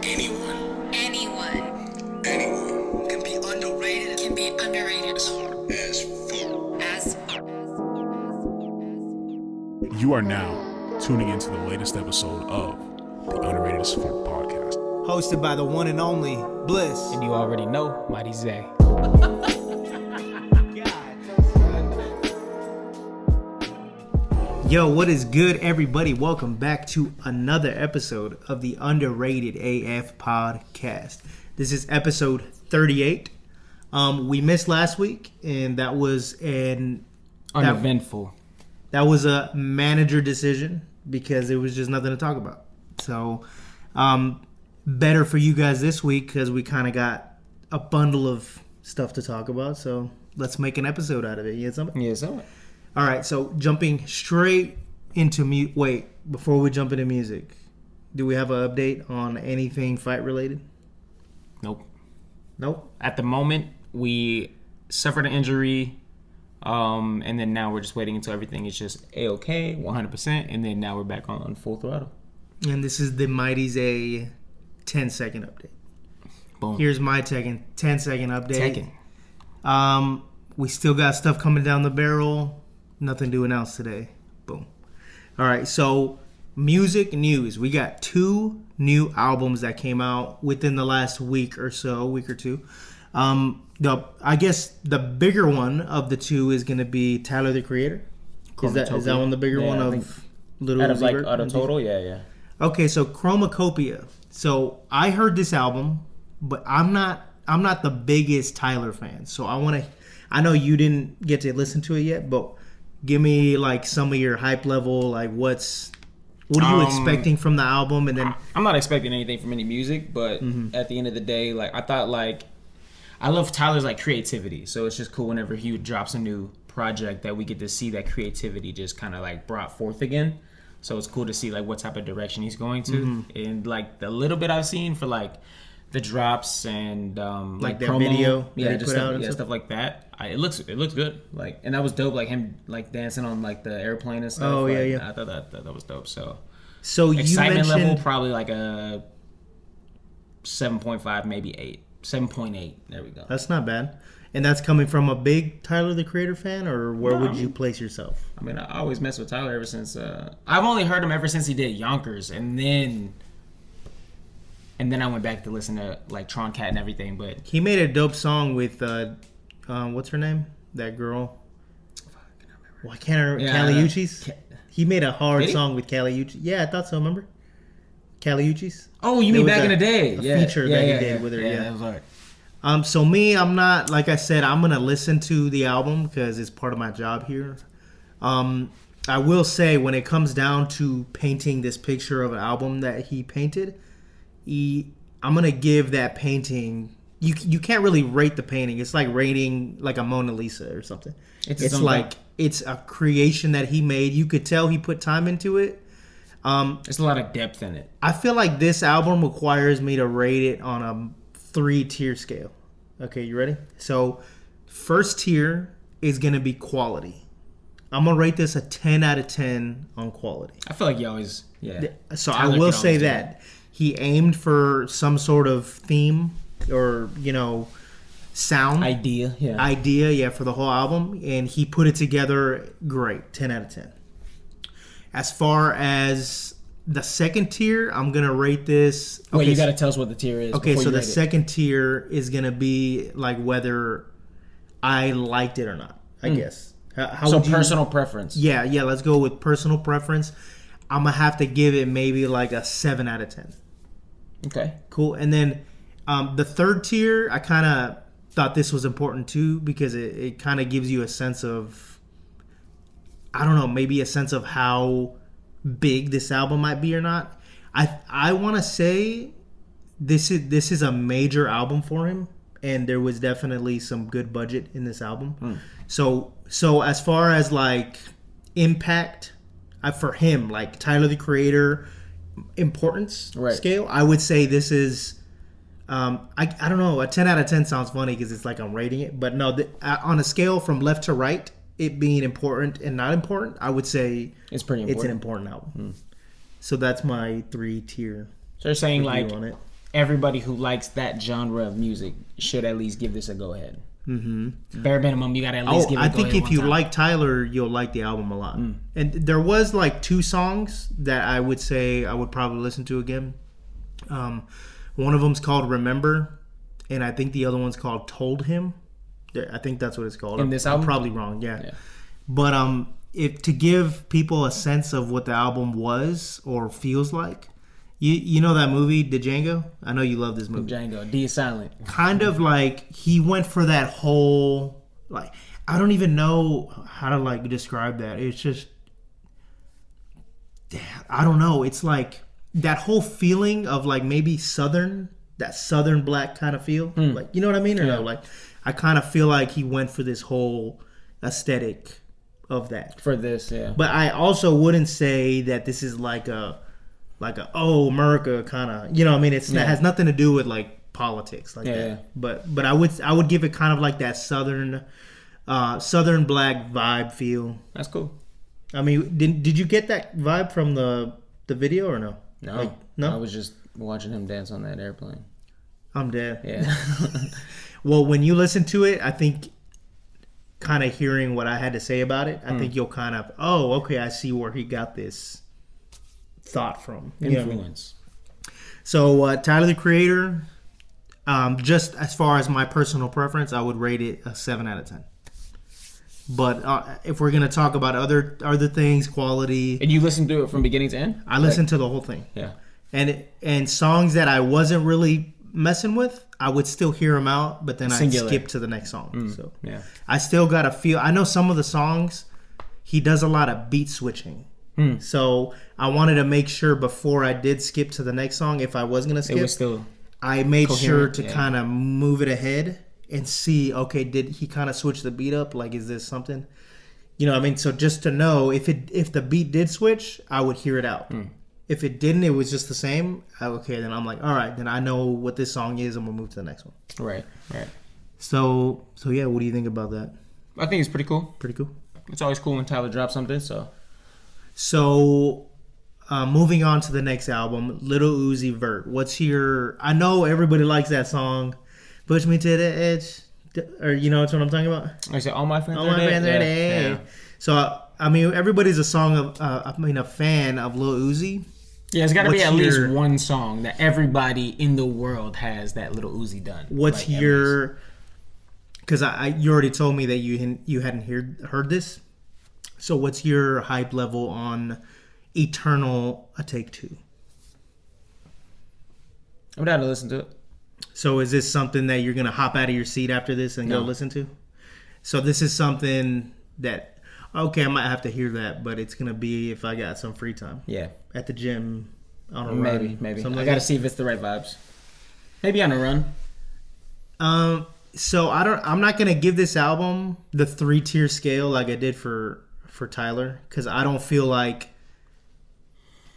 Anyone can be underrated. as fuck. You are now tuning into the latest episode of the Underrated as Fuck podcast. Hosted by the one and only Bliss. And you already know, Mighty Zay. Yo, what is good, everybody? Welcome back to another episode of the Underrated AF podcast. This is episode 38. We missed last week, and that was Uneventful. That was a manager decision because there was just nothing to talk about. So, better for you guys this week because we kind of got a bundle of stuff to talk about. So let's make an episode out of it. You get something? Yeah, so. All right, so jumping straight into before we jump into music, do we have an update on anything fight related? Nope. At the moment, we suffered an injury, and then now we're just waiting until everything is just A-OK, 100%, and then now we're back on full throttle. And this is the Mighty's a 10-second update. Boom. Here's my 10-second update. Tekken. We still got stuff coming down the barrel. Nothing to announce today. Boom. All right, so music news. We got 2 new albums that came out within the last week or two. I guess the bigger one of the 2 is going to be Tyler, the Creator. Is that one the bigger one of Little Out of Uzi Vert? out of total? Yeah. Okay, so Chromacopia. So I heard this album, but I'm not the biggest Tyler fan. So I know you didn't get to listen to it yet, but give me like some of your hype level. Like what are you expecting from the album? And then I'm not expecting anything from any music, but at the end of the day, like I thought, like I love Tyler's like creativity. So it's just cool whenever he drops a new project that we get to see that creativity just kind of like brought forth again. So it's cool to see like what type of direction he's going to, and like the little bit I've seen for like the drops and like that promo, video, yeah, just stuff like that. It looks good. Like, and that was dope. Like him like dancing on like the airplane and stuff. Oh like, yeah. I thought that was dope. So excitement level probably like a 7.5, maybe 8, 7.8. There we go. That's not bad. And that's coming from a big Tyler, the Creator fan, or where would you place yourself? I mean, I always mess with Tyler ever since. I've only heard him ever since he did Yonkers, and then I went back to listen to like Tron Cat and everything. But he made a dope song with what's her name? That girl. Well, I can't remember. Kali Uchis. He made a hard song with Kali Uchis. Yeah, I thought so. Remember? Kali Uchis. Oh, you mean back in the day? A feature that he did with her. Yeah, that was hard. So me, I'm not, like I said, I'm gonna listen to the album because it's part of my job here. I will say when it comes down to painting this picture of an album that he painted, I'm gonna give that painting. You can't really rate the painting. It's like rating like a Mona Lisa or something. It's a creation that he made. You could tell he put time into it. There's a lot of depth in it. I feel like this album requires me to rate it on a 3-tier scale. Okay, you ready? So, first tier is going to be quality. I'm going to rate this a 10 out of 10 on quality. I feel like you always, So, Tyler I will say that he aimed for some sort of theme or, sound. Idea, for the whole album. And he put it together great. 10 out of 10. As far as the second tier, I'm going to rate this... Wait, you got to tell us what the tier is. Okay, so the second tier is going to be like whether I liked it or not, I guess. So personal preference. Yeah, let's go with personal preference. I'm going to have to give it maybe like a 7 out of 10. Okay. Cool. And then the third tier, I kind of thought this was important too because it kind of gives you a sense of... I don't know, maybe a sense of how big this album might be or not. I want to say this is a major album for him, and there was definitely some good budget in this album. So as far as like impact for him, like Tyler the Creator importance scale, I would say this is I don't know, a 10 out of 10 sounds funny because it's like I'm rating it, but no, on a scale from left to right, it being important and not important, I would say it's pretty important. It's an important album. So that's my 3-tier. So you're saying like on it. everybody who likes that genre of music should at least give this a go ahead. Bare minimum, you gotta at least give it a I go think ahead if you one time. like Tyler, you'll like the album a lot. And there was like 2 songs that I would say I would probably listen to again. One of them's called Remember, and I think the other one's called Told Him. I think that's what it's called. In this I'm album? probably wrong, yeah. But if to give people a sense of what the album was or feels like, you know that movie, Django? I know you love this movie. Django, D is silent. Kind of like he went for that whole, like, I don't even know how to like describe that. It's just, I don't know. It's like that whole feeling of like maybe that southern black kind of feel. Like, you know what I mean? Or no? Like, I kind of feel like he went for this whole aesthetic of that. For this, yeah. But I also wouldn't say that this is like a oh, America kind of, you know what I mean? It has nothing to do with like politics like that. Yeah. But I would give it kind of like that southern black vibe feel. That's cool. I mean, did you get that vibe from the video or no? No. Like, no? I was just watching him dance on that airplane. I'm dead. Yeah. Well, when you listen to it, I think kind of hearing what I had to say about it, I think you'll kind of, oh, okay, I see where he got this thought from. You know what I mean? Influence. So Tyler the Creator, just as far as my personal preference, I would rate it a 7 out of 10. But if we're gonna talk about other things, quality, And you listened to it from beginning to end? I listened to the whole thing. Yeah. And songs that I wasn't really messing with, I would still hear them out, but then I'd Singular. skip to the next song. So Yeah. I still got to feel. I know some of the songs, he does a lot of beat switching. So I wanted to make sure before I did skip to the next song, if I was gonna skip, It was still I made sure coherent, to yeah. kind of move it ahead and see, okay, did he kind of switch the beat up? Like, is this something? You know what I mean? So just to know if the beat did switch, I would hear it out. If it didn't, it was just the same. Okay, then I'm like, all right, then I know what this song is, and we'll move to the next one. right. So yeah, what do you think about that? I think it's pretty cool. Pretty cool. It's always cool when Tyler drops something, so. So, moving on to the next album, Little Uzi Vert. I know everybody likes that song, Push Me to the Edge, or you know what I'm talking about? I said, all my friends All are my dead. fans are Yeah, dead. yeah. So, I mean, everybody's a fan of Lil Uzi. Yeah, it's got to be What's at least your- one song that everybody in the world has that Little Uzi done. What's Like, at your? Because you already told me that you hadn't heard this. So what's your hype level on Eternal A Take Two? I'm down to listen to it. So is this something that you're gonna hop out of your seat after this and go No. listen to? So this is something that, okay, I might have to hear that, but it's gonna be if I got some free time Yeah, at the gym on a maybe. run. I something like got to that. see if it's the right vibes. Maybe on a run. So I'm not gonna give this album the 3-tier scale like I did for Tyler, because I don't feel like,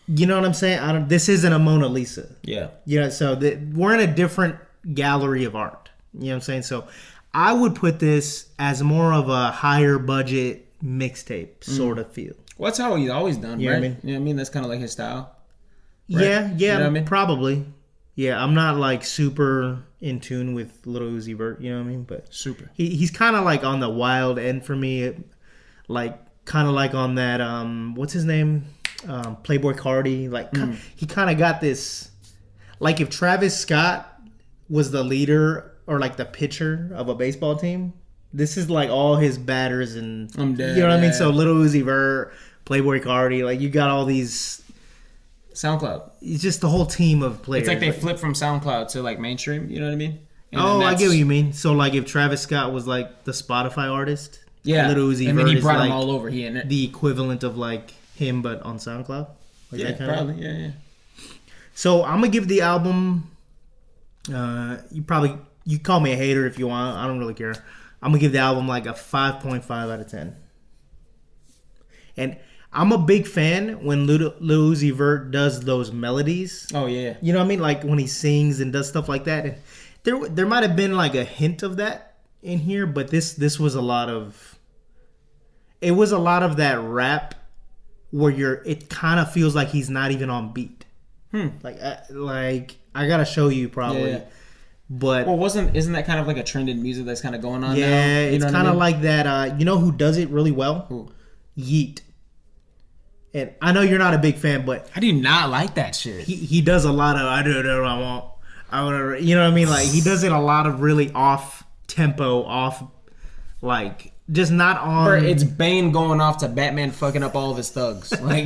you know what I'm saying. This isn't a Mona Lisa. Yeah. You know, so we're in a different gallery of art. You know what I'm saying? So I would put this as more of a higher budget mixtape sort of feel. Well, that's how he's always done, You know right? what I mean? You know what I mean? That's kind of like his style. Right? Yeah, You know what I mean? probably. Yeah, I'm not like super in tune with Little Uzi Vert, you know what I mean? But Super. he's kind of like on the wild end for me, like kind of like on that what's his name, Playboy Cardi. Like he kind of got this, like if Travis Scott was the leader or like the pitcher of a baseball team, this is like all his batters and I'm dead, you know what I mean. yeah. So Little Uzi Vert, Playboy Cardi, like you got all these. SoundCloud. It's just the whole team of players. It's like they flip from SoundCloud to like mainstream. You know what I mean? And Oh, then I that's- get what you mean. So, like, if Travis Scott was like the Spotify artist, Yeah. Little Uzi and then Vert he is brought like them all over. He and it. the equivalent of like him, but on SoundCloud. Like Yeah, that kinda- probably. Yeah. So I'm gonna give the album. You call me a hater if you want. I don't really care. I'm gonna give the album like a 5.5 out of 10. And I'm a big fan when Lil Uzi Vert does those melodies. Oh yeah. You know what I mean? Like when he sings and does stuff like that. And there might have been like a hint of that in here, but this was a lot of. It was a lot of that rap where it kind of feels like he's not even on beat. Like I gotta show you probably. Yeah. But Well, isn't that kind of like a trend in music that's kind of going on now? yeah, You it's know what kind I of mean? like that. You know who does it really well? Who? Yeet. And I know you're not a big fan, but I do not like that shit. he does a lot of I do what I want. I want to, you know what I mean? Like he does it a lot of really off tempo, off like just not on. Or it's Bane going off to Batman fucking up all of his thugs. Like,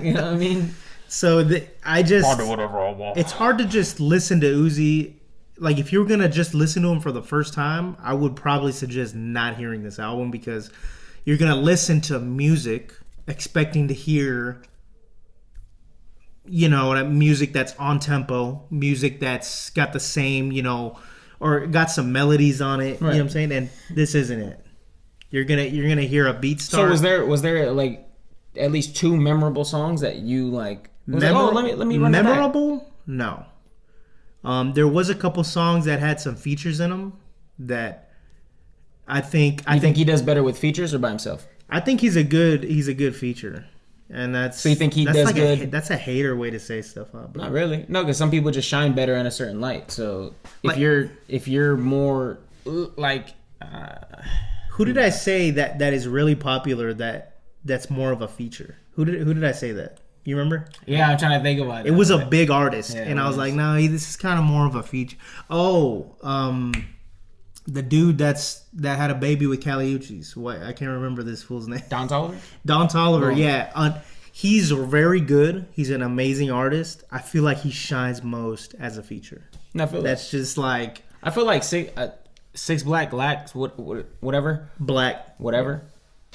you know what I mean? So I just I'll do whatever I want. it's hard to just listen to Uzi. Like if you were gonna just listen to him for the first time, I would probably suggest not hearing this album because you're gonna listen to music expecting to hear, music that's on tempo, music that's got the same, or got some melodies on it. You know what I'm saying? And this isn't it. You're gonna hear a beat start. So was there like at least 2 memorable songs that you like? Was like, oh, let me run it back. Memorable? No. There was a couple songs that had some features in them that I think he does better with features or by himself? I think he's a good feature, and that's So you think he that's does like good? That's a hater way to say stuff up. Not really. No, because some people just shine better in a certain light. So if Like- you're more like Who did I say that is really popular that's more of a feature? Who did I say that? You remember? yeah, I'm trying to think about it. It was a big artist, Yeah, and it I was was. like, no, this is kind of more of a feature. Oh, the dude that had a baby with Kali Uchis. What, I can't remember this fool's name. Don Toliver? Don Toliver, Oh. yeah. He's very good. He's an amazing artist. I feel like he shines most as a feature. No, I feel That's just like I feel like six black lacks whatever.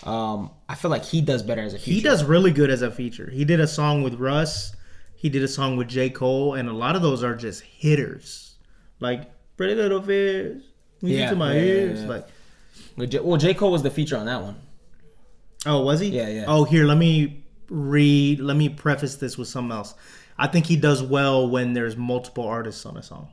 I feel like he does better as a feature. he does really good as a feature. He did a song with Russ. He did a song with J. Cole, and a lot of those are just hitters. Like Pretty Little Fears. Yeah, To my yeah, ears. yeah. Like, Well, J. Cole was the feature on that one. oh, was he? Yeah, yeah. Oh, here, let me preface this with something else. I think he does well when there's multiple artists on a song.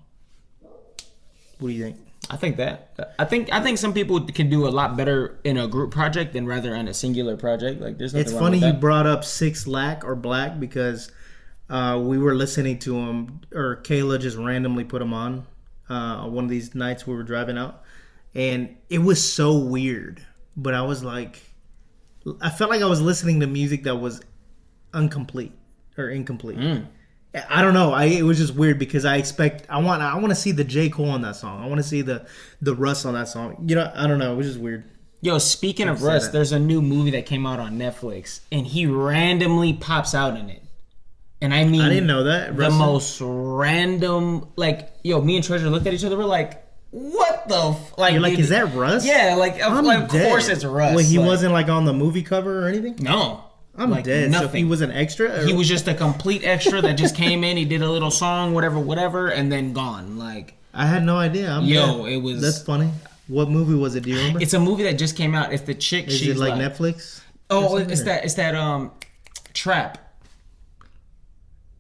What do you think? I think that. I think some people can do a lot better in a group project than rather on a singular project. Like there's nothing It's wrong funny with you that. brought up Six Lack or Black because we were listening to him, or Kayla just randomly put him on one of these nights we were driving out, and it was so weird. But I was like, I felt like I was listening to music that was incomplete. I don't know. It was just weird because I want to see the J. Cole on that song. I want to see the Russ on that song. I don't know. It was just weird. Yo, speaking of said Russ, it. there's a new movie that came out on Netflix, and he randomly pops out in it. And I mean, I didn't know that. The Russ- most random, like, yo, me and Treasure looked at each other. We're like, what the? Like, You're like, dude, is that Russ? Yeah, like, of dead. course it's Russ. Well, he like, wasn't like on the movie cover or anything. No, I'm like, dead. Nothing. So he was an extra. Or? He was just a complete extra that just came in. He did a little song, whatever, and then gone. Like, I had no idea. I'm yo, dead. it was. That's funny. What movie was it? Do you remember? It's a movie that just came out. It's the chick. Is she's it like Netflix? Oh, or it's something? that Trap.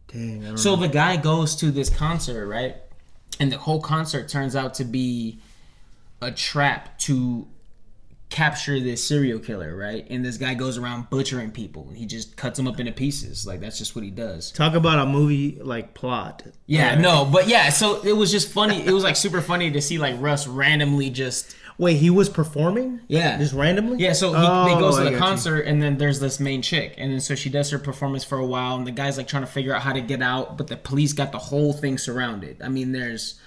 Dang. I don't So know. the guy goes to this concert, right? And the whole concert turns out to be a trap to capture this serial killer, right? And this guy goes around butchering people. He just cuts them up into pieces. Like, that's just what he does. Talk about a movie like plot. Yeah, no, but yeah, so it was just funny. It was like super funny to see like Russ randomly just. Wait, he was performing? Yeah. Just randomly? Yeah, so Oh, they goes I to the got you. concert, and then there's this main chick, and then so she does her performance for a while, and the guy's like trying to figure out how to get out, but the police got the whole thing surrounded. I mean, there's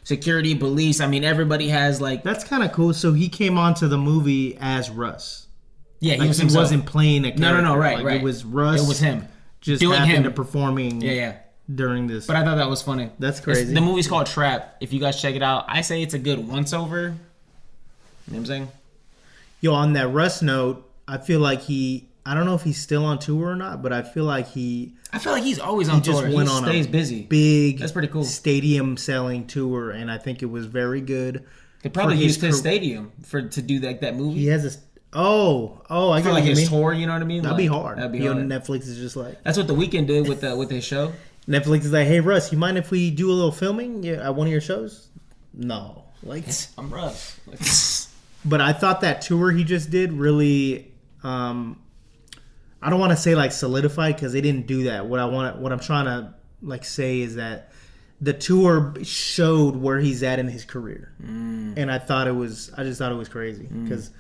security, police. I mean, everybody has like, That's kind of cool. So he came onto the movie as Russ. yeah, Like, was he himself. wasn't playing a character. No, right, Like, right. It was Russ. It was him. Just Doing happened him. to performing Yeah. during this. But I thought that was funny. That's crazy. The movie's called Trap. If you guys check it out, I say it's a good once over. You know what I'm saying? Yo, on that Russ note, I feel like I don't know if he's still on tour or not, but I feel like I feel like he's always on just tour. went He on stays a busy. big That's pretty cool. stadium selling tour, and I think it was very good. They probably for used his career. stadium to do like that movie. He has I for get like what you his mean. tour, you know what I mean? That'd Like, be hard. That'd be Yo, hard. Netflix is just like That's what The Weeknd did with his show. Netflix is like, hey Russ, you mind if we do a little filming at one of your shows? No, like. I'm Russ. Like, But I thought that tour he just did really, I don't want to say like solidified because they didn't do that. What I'm trying to like say is that the tour showed where he's at in his career, and I just thought it was crazy because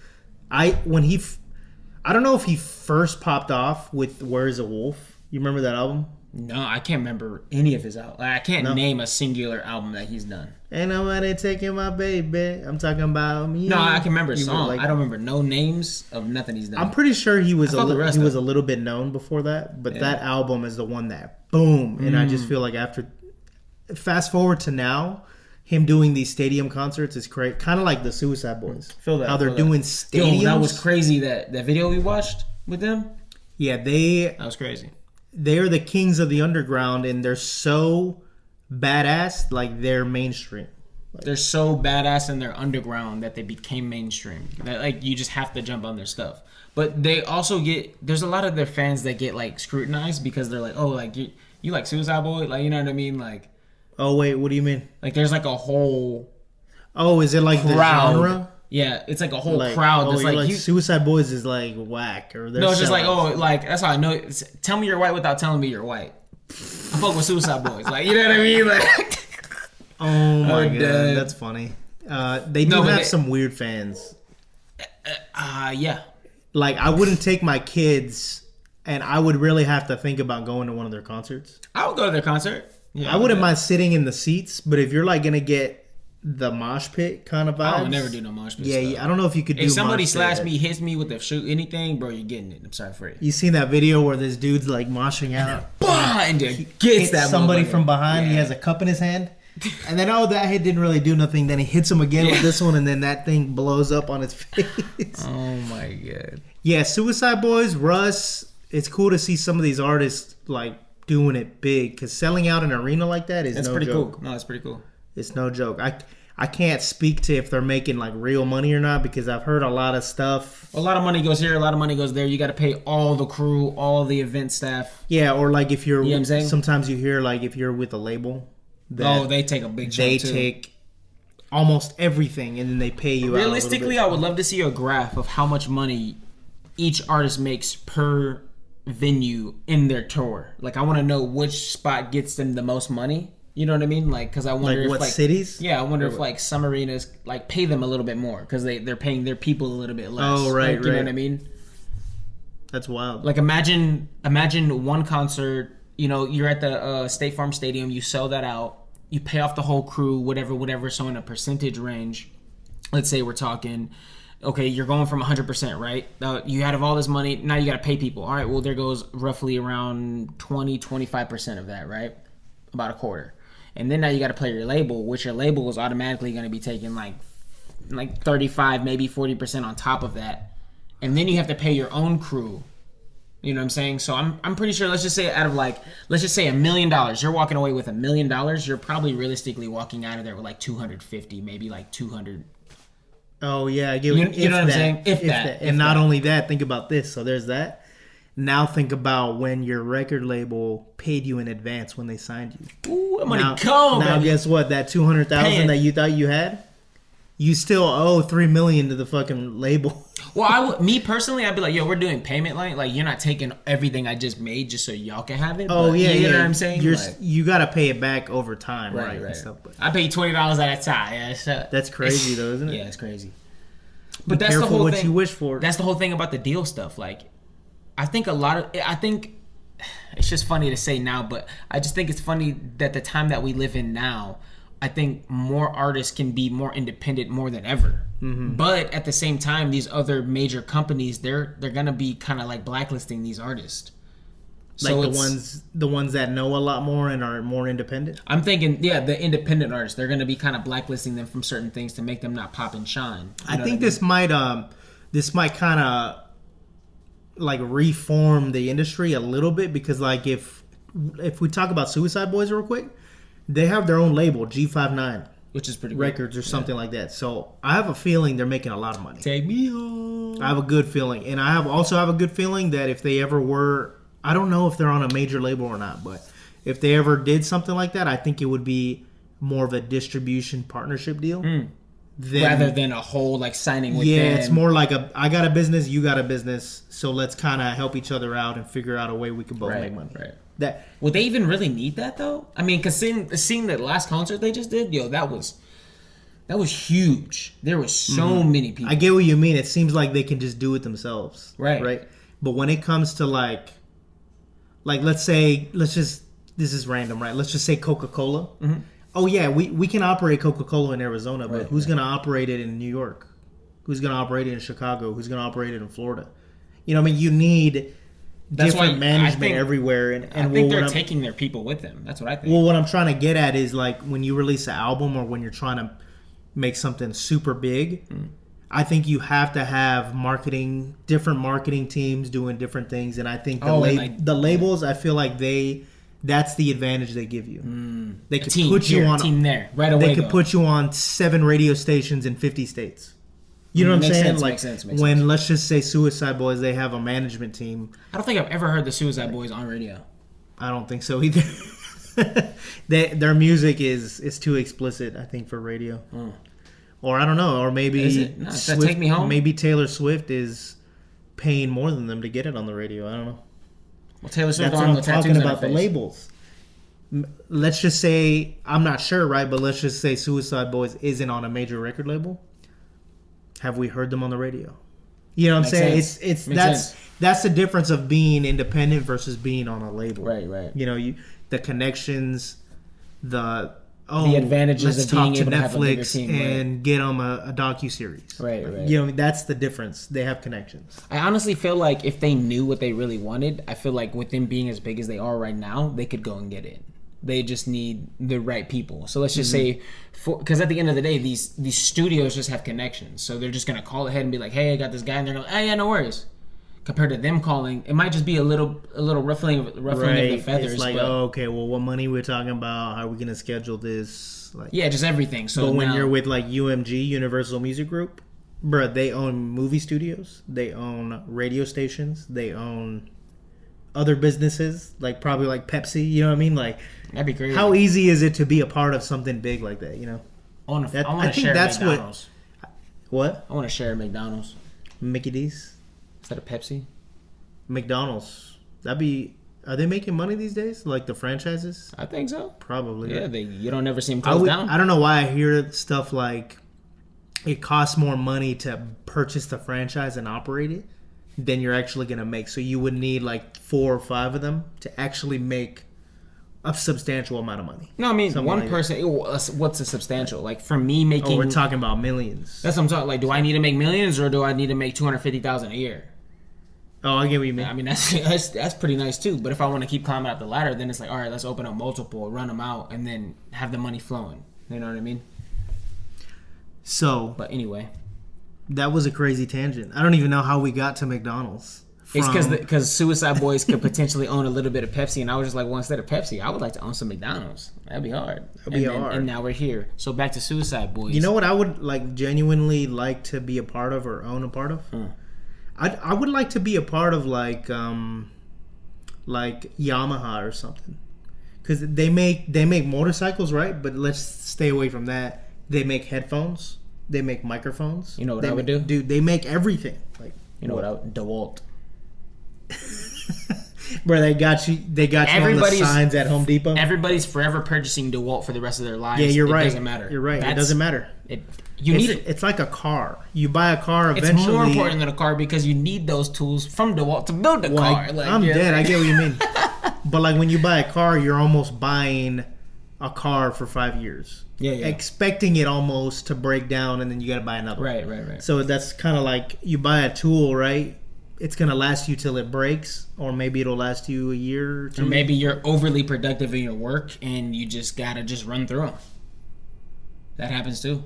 I don't know if he first popped off with "Where's a Wolf." You remember that album? No, I can't remember any of his albums. I can't name a singular album that he's done. Ain't nobody taking my baby. I'm talking about me. No, I can remember a song. Like, I don't remember no names of nothing he's done. I'm pretty sure he was a little bit known before that, but that album is the one that boom. And I just feel like after fast forward to now, him doing these stadium concerts is great. Kind of like the Suicide Boys. Feel that. How they're doing stadiums. Yo, that was crazy. That video we watched with them. Yeah, that was crazy. They're the kings of the underground, and they're so badass. Like they're mainstream. They're so badass and they're underground that they became mainstream. That, like, you just have to jump on their stuff. But they also there's a lot of their fans that get like scrutinized because they're like, oh, like you like Suicide Boy, like, you know what I mean, like. Oh wait, what do you mean? Like there's like a whole. Oh, is it like crowd. The genre? Yeah, it's like a whole crowd. That's like Suicide Boys is like whack, or no, it's just like, oh, like that's how I know. Tell me you're white without telling me you're white. I fuck with Suicide Boys, like, you know what I mean, like. Oh my god, that's funny. They do have some weird fans. Yeah. Like I wouldn't take my kids, and I would really have to think about going to one of their concerts. I would go to their concert. Yeah, I wouldn't mind sitting in the seats, but if you're like gonna get the mosh pit kind of vibes, I would never do no mosh pit. Yeah, I don't know if you could do. If somebody slash me, hits me with the shoot, anything, bro, you're getting it. I'm sorry for it. You seen that video where this dude's like moshing out, and then gets that somebody from behind. Yeah. He has a cup in his hand, and then that hit didn't really do nothing. Then he hits him again with this one, and then that thing blows up on his face. Oh my god. Yeah, Suicide Boys, Russ. It's cool to see some of these artists like doing it big, because selling out an arena like that is no pretty joke. Cool. No, it's pretty cool. It's no joke. I can't speak to if they're making like real money or not, because I've heard a lot of stuff. A lot of money goes here, a lot of money goes there. You got to pay all the crew, all the event staff. Yeah, or like if you're, you know what I'm saying? Sometimes you hear like if you're with a label. They take a big chunk They too. take almost everything, and then they pay you. Realistically, I would love to see a graph of how much money each artist makes per venue in their tour. Like, I want to know which spot gets them the most money. You know what I mean? Like, because I wonder if what cities? Yeah, I wonder if like some arenas like pay them a little bit more because they're paying their people a little bit less. Oh, right, like, you know what I mean? That's wild. Like, imagine one concert. You know, you're at the State Farm Stadium. You sell that out. You pay off the whole crew, whatever. So in a percentage range, let's say we're talking, okay, you're going from 100%, right? You had all this money. Now you got to pay people. All right, well, there goes roughly around 20-25% of that, right? About a quarter. And then now you got to play your label, which your label is automatically going to be taking like 35, maybe 40% on top of that. And then you have to pay your own crew. You know what I'm saying? So I'm pretty sure, let's just say $1 million. You're walking away with $1 million. You're probably realistically walking out of there with like 250, maybe like 200. Oh yeah, I get you know what I'm saying? If that. And not only that, think about this. So there's that. Now think about when your record label paid you in advance when they signed you. Ooh, that money come. Now guess what? That $200,000 that you thought you had, you still owe $3 million to the fucking label. Well, me personally, I'd be like, yo, we're doing payment line. Like, you're not taking everything I just made just so y'all can have it. Oh, but, yeah, you know what I'm saying? You got to pay it back over time, right? Right. Stuff, but I pay you $20 at a time. Yeah, that's crazy, though, isn't it? Yeah, it's crazy. But that's the whole what thing. You wish for. That's the whole thing about the deal stuff. Like, I think it's just funny to say now, but I just think it's funny that the time that we live in now, I think more artists can be more independent more than ever. Mm-hmm. But at the same time, these other major companies, they're gonna be kind of like blacklisting these artists. Like so the ones that know a lot more and are more independent. I'm thinking, yeah, the independent artists, they're gonna be kind of blacklisting them from certain things to make them not pop and shine. I think this might kind of like reform the industry a little bit, because like if we talk about Suicide Boys real quick, they have their own label, G59, which is pretty records or something like that. So I have a feeling they're making a lot of money. Take me home. I have a good feeling, and I also have a good feeling that if they ever were, I don't know if they're on a major label or not, but if they ever did something like that, I think it would be more of a distribution partnership deal. Rather than a whole like signing with them. It's more like I got a business, you got a business, so let's kind of help each other out and figure out a way we can both make money. Right. That Would they even really need that though? I mean, cause seeing that last concert they just did, yo, that was huge. There was so many people. I get what you mean. It seems like they can just do it themselves. Right. But when it comes to like let's just, this is random, right? Let's just say Coca-Cola. Mm-hmm. Oh yeah, we can operate Coca-Cola in Arizona, but Right, who's going to operate it in New York? Who's going to operate it in Chicago? Who's going to operate it in Florida? You know what I mean? You need different management everywhere. And I think they're taking their people with them. That's what I think. Well, what I'm trying to get at is like when you release an album or when you're trying to make something super big, I think you have to have different marketing teams doing different things. And I think the labels, I feel like that's the advantage they give you. They could put you on team there right away. They could put you on 7 radio stations in 50 states. You know what I'm saying? Makes sense. Let's just say Suicide Boys, they have a management team. I don't think I've ever heard the Suicide Boys on radio. I don't think so either. Their music is too explicit, I think, for radio. Or I don't know, or maybe Take Me Home? Maybe Taylor Swift is paying more than them to get it on the radio. I don't know. Well, Taylor Swift That's what I'm talking about, the labels. Let's just say, I'm not sure, right? But let's just say Suicide Boys isn't on a major record label. Have we heard them on the radio? You know what I'm saying? That's the difference of being independent versus being on a label. Right. You know, the connections, the advantages of being able to have a bigger Netflix team, and get them a docuseries. Right. You know, that's the difference. They have connections. I honestly feel like if they knew what they really wanted, I feel like with them being as big as they are right now, they could go and get it. They just need the right people. So let's just say, because at the end of the day, these studios just have connections. So they're just going to call ahead and be like, hey, I got this guy. And they're going, hey, yeah, no worries. Compared to them calling, it might just be a little ruffling of the feathers. It's like, but, okay, well, what money we're talking about? How are we going to schedule this? Like, yeah, just everything. So but when you're with like UMG, Universal Music Group, bruh, they own movie studios. They own radio stations. They own other businesses, like probably like Pepsi. You know what I mean? Like, that'd be great. How easy is it to be a part of something big like that? You know, I want to share McDonald's. What? I want to share McDonald's. Mickey D's. Is that a Pepsi? McDonald's. Are they making money these days? Like the franchises? I think so. Probably. Yeah, right? You don't ever see them close down. I don't know why I hear stuff like it costs more money to purchase the franchise and operate it than you're actually going to make. So you would need like 4 or 5 of them to actually make a substantial amount of money. No, I mean, one person, what's a substantial? Like, for me making... Oh, we're talking about millions. That's what I'm talking. Like, do I need to make millions or do I need to make $250,000 a year? Oh, I get what you mean. I mean, that's pretty nice, too. But if I want to keep climbing up the ladder, then it's like, all right, let's open up multiple, run them out, and then have the money flowing. You know what I mean? So... But anyway... That was a crazy tangent. I don't even know how we got to McDonald's. It's because Suicide Boys could potentially own a little bit of Pepsi, and I was just like, well, instead of Pepsi, I would like to own some McDonald's. That'd be hard. And now we're here. So back to Suicide Boys. You know what I would like genuinely like to be a part of or own a part of? I would like to be a part of like Yamaha or something, because they make motorcycles, right? But let's stay away from that. They make headphones. They make microphones. You know what I would do? Dude, they make everything. Like, you know what I would... DeWalt. Bro, they got you on the signs at Home Depot. Everybody's forever purchasing DeWalt for the rest of their lives. Yeah, you're right. It doesn't matter. You're right. It doesn't matter. Need it. It's like a car. You buy a car eventually. It's more important than a car because you need those tools from DeWalt to build a car. I'm dead. I get what you mean. But like when you buy a car, you're almost buying a car for 5 years. Yeah. Expecting it almost to break down, and then you got to buy another one. Right. So that's kind of like you buy a tool, right? It's going to last you till it breaks, or maybe it'll last you a year or 2. Or maybe you're overly productive in your work, and you just got to run through them. That happens too.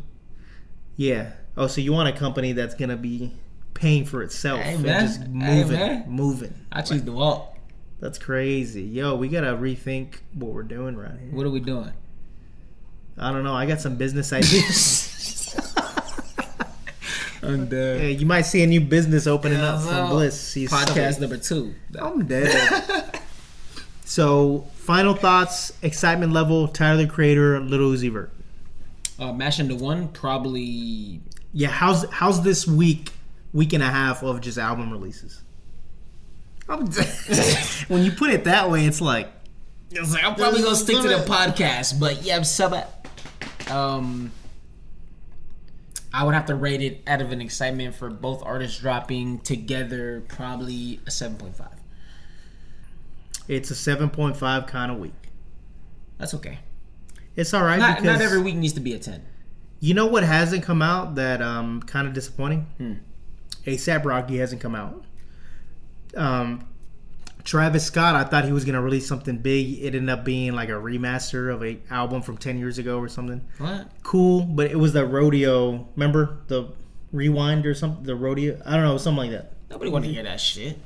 Yeah. Oh, so you want a company that's going to be paying for itself and just moving. I choose DeWalt. That's crazy. Yo, we got to rethink what we're doing right here. What are we doing? I don't know. I got some business ideas. I'm dead. Yeah, you might see a new business opening up from Bliss. Podcast number 2. I'm dead. So, final thoughts, excitement level, Tyler the Creator, Lil Uzi Vert. Mash into one, probably... Yeah, how's this week and a half of just album releases? I'm dead. When you put it that way, it's like... I was like, I'm probably gonna stick to the podcast, but yeah, I would have to rate it out of an excitement for both artists dropping together, probably a 7.5. It's a 7.5 kind of week. That's okay. It's all right. Not every week needs to be a 10. You know what hasn't come out that kind of disappointing? A$AP Rocky hasn't come out. Travis Scott, I thought he was gonna release something big. It ended up being like a remaster of a album from 10 years ago or something. What? Cool, but it was the rodeo. Remember the rewind or something? The rodeo. I don't know, something like that. Nobody want to hear that shit.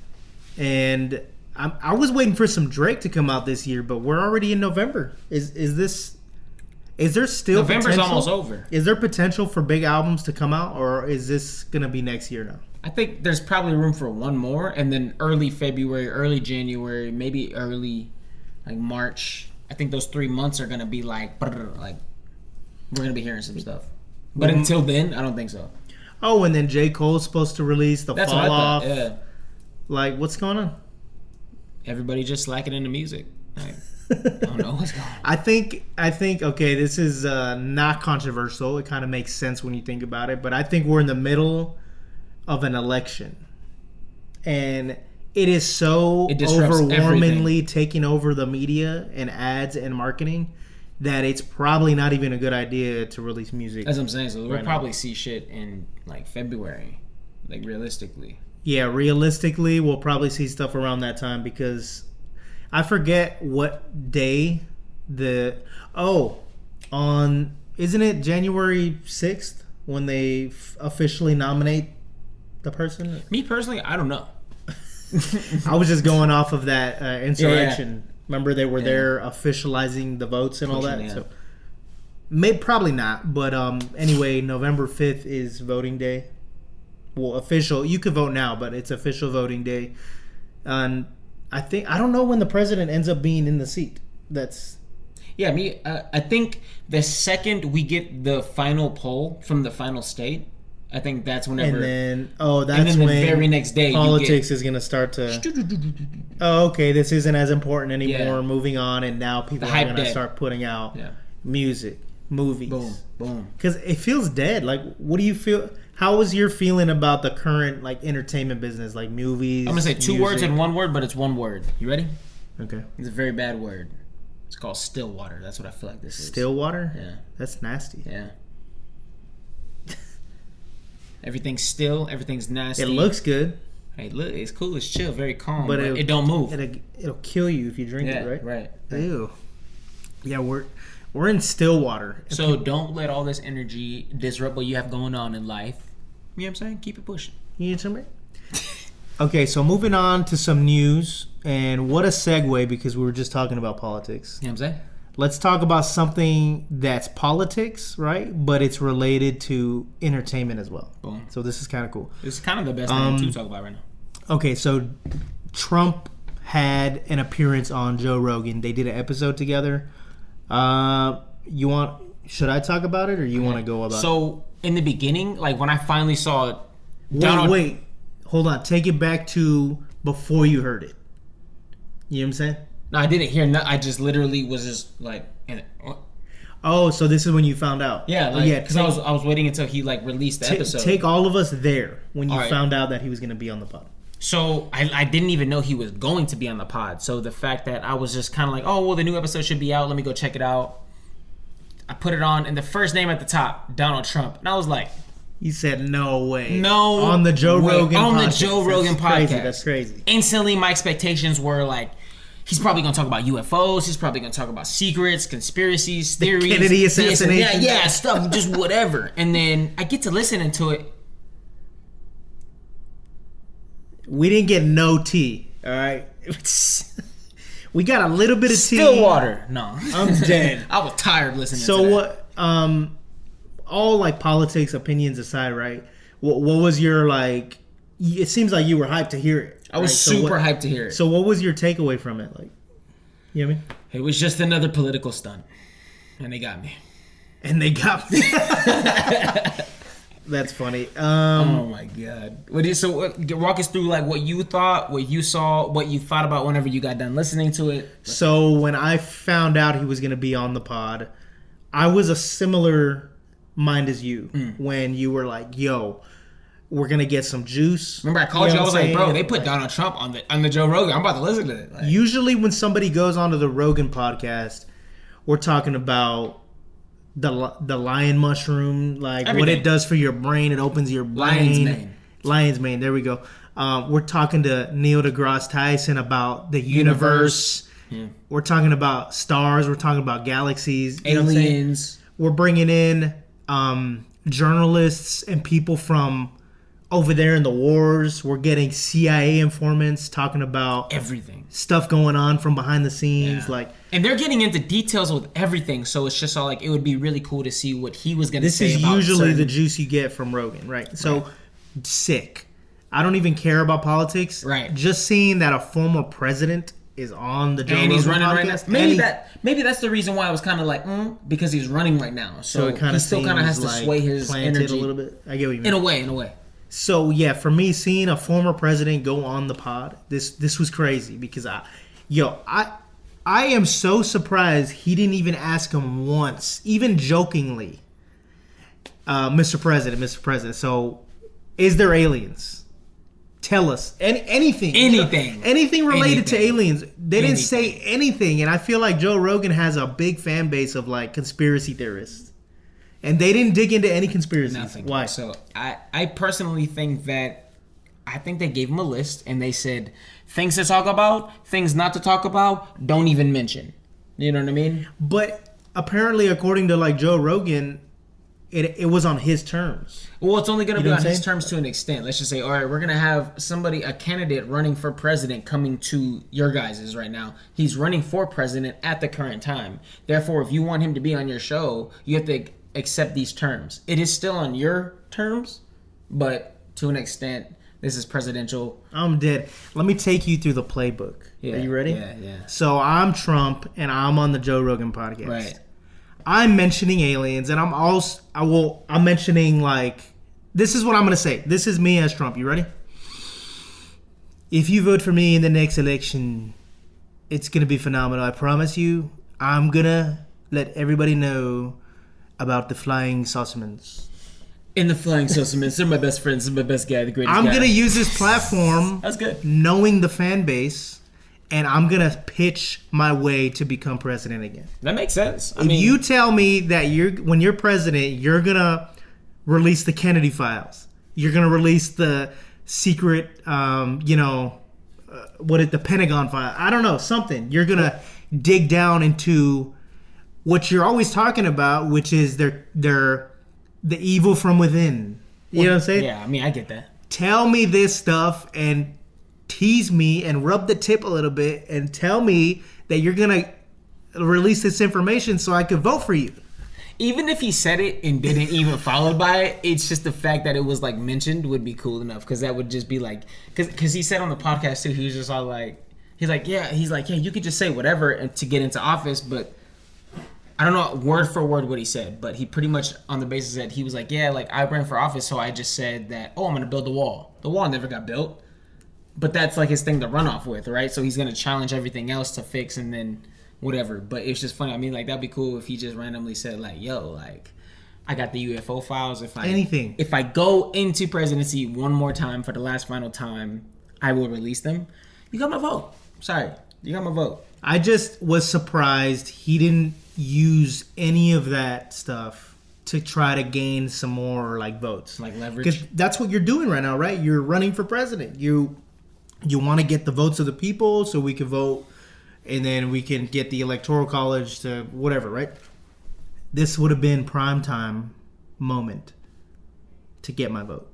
And I was waiting for some Drake to come out this year, but we're already in November. Is there still November's potential? almost over. Is there potential for big albums to come out, or is this gonna be next year now? I think there's probably room for one more, and then early February, early January, maybe early like March. I think those 3 months are gonna be like we're gonna be hearing some stuff. But until then, I don't think so. Oh, and then J. Cole's supposed to release the That's Fall what I Off. thought. Yeah. Like, what's going on? Everybody just slacking into music. Like, I don't know what's going on. I think. Okay, this is not controversial. It kind of makes sense when you think about it. But I think we're in the middle of an election, and it is so overwhelmingly taking over the media and ads and marketing that it's probably not even a good idea to release music. That's what I'm saying. So we'll probably see shit in like February, like realistically. Yeah, realistically, we'll probably see stuff around that time because I forget what day isn't it January 6th when they officially nominate the person? Me personally, I don't know. I was just going off of that insurrection. Yeah. Remember, they were there officializing the votes and all that. Yeah. So, probably not. But anyway, November 5th is voting day. Well, official. You could vote now, but it's official voting day. And I don't know when the president ends up being in the seat. That's... Yeah, I think the second we get the final poll from the final state, I think that's whenever. And then, the when very next day, politics is going to start to. Oh, okay, this isn't as important anymore. Yeah. Moving on, and now people are going to start putting out music, movies. Boom, boom. Because it feels dead. Like, what do you feel? How is your feeling about the current like entertainment business, like movies? I'm gonna say two words and one word, but it's one word. You ready? Okay. It's a very bad word. It's called Stillwater. That's what I feel like this is. Stillwater? Yeah. That's nasty. Yeah. Everything's still. Everything's nasty. It looks good. Hey, look, it's cool. It's chill. Very calm. But it don't move. It'll kill you if you drink it, right? Right. Ew. Yeah, we're in Stillwater. So don't let all this energy disrupt what you have going on in life. You know what I'm saying? Keep it pushing. You need some? Okay, so moving on to some news. And what a segue, because we were just talking about politics. You know what I'm saying? Let's talk about something that's politics, right? But it's related to entertainment as well. Boom. So this is kind of cool. It's kind of the best thing to talk about right now. Okay, so Trump had an appearance on Joe Rogan. They did an episode together. Should I talk about it, or you want to go about it? So in the beginning, like when I finally saw it, wait, hold on. Take it back to before you heard it. You know what I'm saying? No, I didn't hear. I just literally was just like, oh, so this is when you found out? Yeah, because I was waiting until he like released the episode. Take all of us there when you found out that he was going to be on the pod. So I didn't even know he was going to be on the pod. So the fact that I was just kind of like, oh well, the new episode should be out. Let me go check it out. I put it on, and the first name at the top, Donald Trump, and I was like, you said no way. No, on the Joe Rogan on podcast. The Joe Rogan podcast. That's crazy. Instantly, my expectations were like, he's probably going to talk about UFOs. He's probably going to talk about secrets, conspiracies, theories. Kennedy assassination. Yeah, stuff, just whatever. And then I get to listening to it. We didn't get no tea, all right? We got a little bit of tea. Stillwater. No. I'm dead. I was tired listening to that. So what, all like politics, opinions aside, right? What was your like, it seems like you were hyped to hear it. I was super hyped to hear it. So what was your takeaway from it? Like, you know what I mean? It was just another political stunt. And they got me. That's funny. Oh my god! Walk us through like what you thought, what you saw, what you thought about whenever you got done listening to it. So when I found out he was going to be on the pod, I was a similar mind as you when you were like, "Yo, we're gonna get some juice." Remember, I called you. I was like, "Bro, they put Like, Donald Trump on the Joe Rogan. I'm about to listen to it." Like, usually, when somebody goes onto the Rogan podcast, we're talking about the lion mushroom, like everything. what it does for your brain. It opens your brain. Lion's mane. There we go. We're talking to Neil deGrasse Tyson about the universe. Yeah. We're talking about stars. We're talking about galaxies. You know what I'm saying? aliens. We're bringing in journalists and people from over there in the wars. We're getting CIA informants talking about Everything. stuff going on from behind the scenes. Yeah. Like, And they're getting into details with everything, so it's just all like it would be really cool to see what he was gonna this say. is about usually the certain- juice you get from Rogan, right? So, sick. I don't even care about politics. Right. Just seeing that a former president is on the Joe and he's Rogan running right podcast, now. and Maybe that's the reason why I was kind of like, because he's running right now. So it kind he of still kind of has to like sway his planted energy a little bit. I get what you mean. in a way. So yeah, for me, seeing a former president go on the pod, this was crazy because I am so surprised he didn't even ask him once, even jokingly. Mr. President. So, is there aliens? Tell us anything related to aliens. They didn't say anything, and I feel like Joe Rogan has a big fan base of like conspiracy theorists. And they didn't dig into any conspiracies. Nothing. Why? So I personally think that I think they gave him a list and they said things to talk about, things not to talk about, don't even mention. You know what I mean? But apparently, according to like Joe Rogan, it was on his terms. Well, it's only going to You know be what on I'm his saying? terms to an extent. Let's just say, all right, we're going to have a candidate running for president coming to your guys's right now. He's running for president at the current time. Therefore, if you want him to be on your show, you have to accept these terms. It is still on your terms, but to an extent, this is presidential. I'm dead. Let me take you through the playbook. Yeah, Are you ready? Yeah. So I'm Trump, and I'm on the Joe Rogan podcast. Right. I'm mentioning aliens, and I'm mentioning like, this is what I'm gonna say. This is me as Trump. You ready? If you vote for me in the next election, it's gonna be phenomenal. I promise you. I'm gonna let everybody know about the flying saucermans. In the flying saucermans, they're my best friends. They're my best guy, the greatest I'm guy. gonna use this platform. That's good. Knowing the fan base, and I'm gonna pitch my way to become president again. That makes sense. I If mean, you tell me that when you're president, you're gonna release the Kennedy files, you're gonna release the secret, the Pentagon file. I don't know, something. You're gonna dig down into what you're always talking about, which is they're the evil from within. You know what I'm saying? yeah, I mean, I get that. Tell me this stuff and tease me and rub the tip a little bit and tell me that you're gonna release this information so I could vote for you. Even if he said it and didn't even follow by it, it's just the fact that it was like mentioned would be cool enough, because that would just be like, because he said on the podcast too, he was just all like, yeah, you could just say whatever and to get into office, but I don't know word for word what he said, but he pretty much on the basis that he was like, yeah, like I ran for office, so I just said that, I'm gonna build the wall. The wall never got built. But that's like his thing to run off with, right? So he's gonna challenge everything else to fix and then whatever. But it's just funny. I mean, like that'd be cool if he just randomly said like, "Yo, like I got the UFO files. If I go into presidency one more time for the last final time, I will release them." You got my vote. Sorry, you got my vote. I just was surprised he didn't use any of that stuff to try to gain some more like votes, Like leverage. Because that's what you're doing right now, right? You're running for president. You want to get the votes of the people so we can vote, and then we can get the electoral college to whatever, right? This would have been prime time moment to get my vote.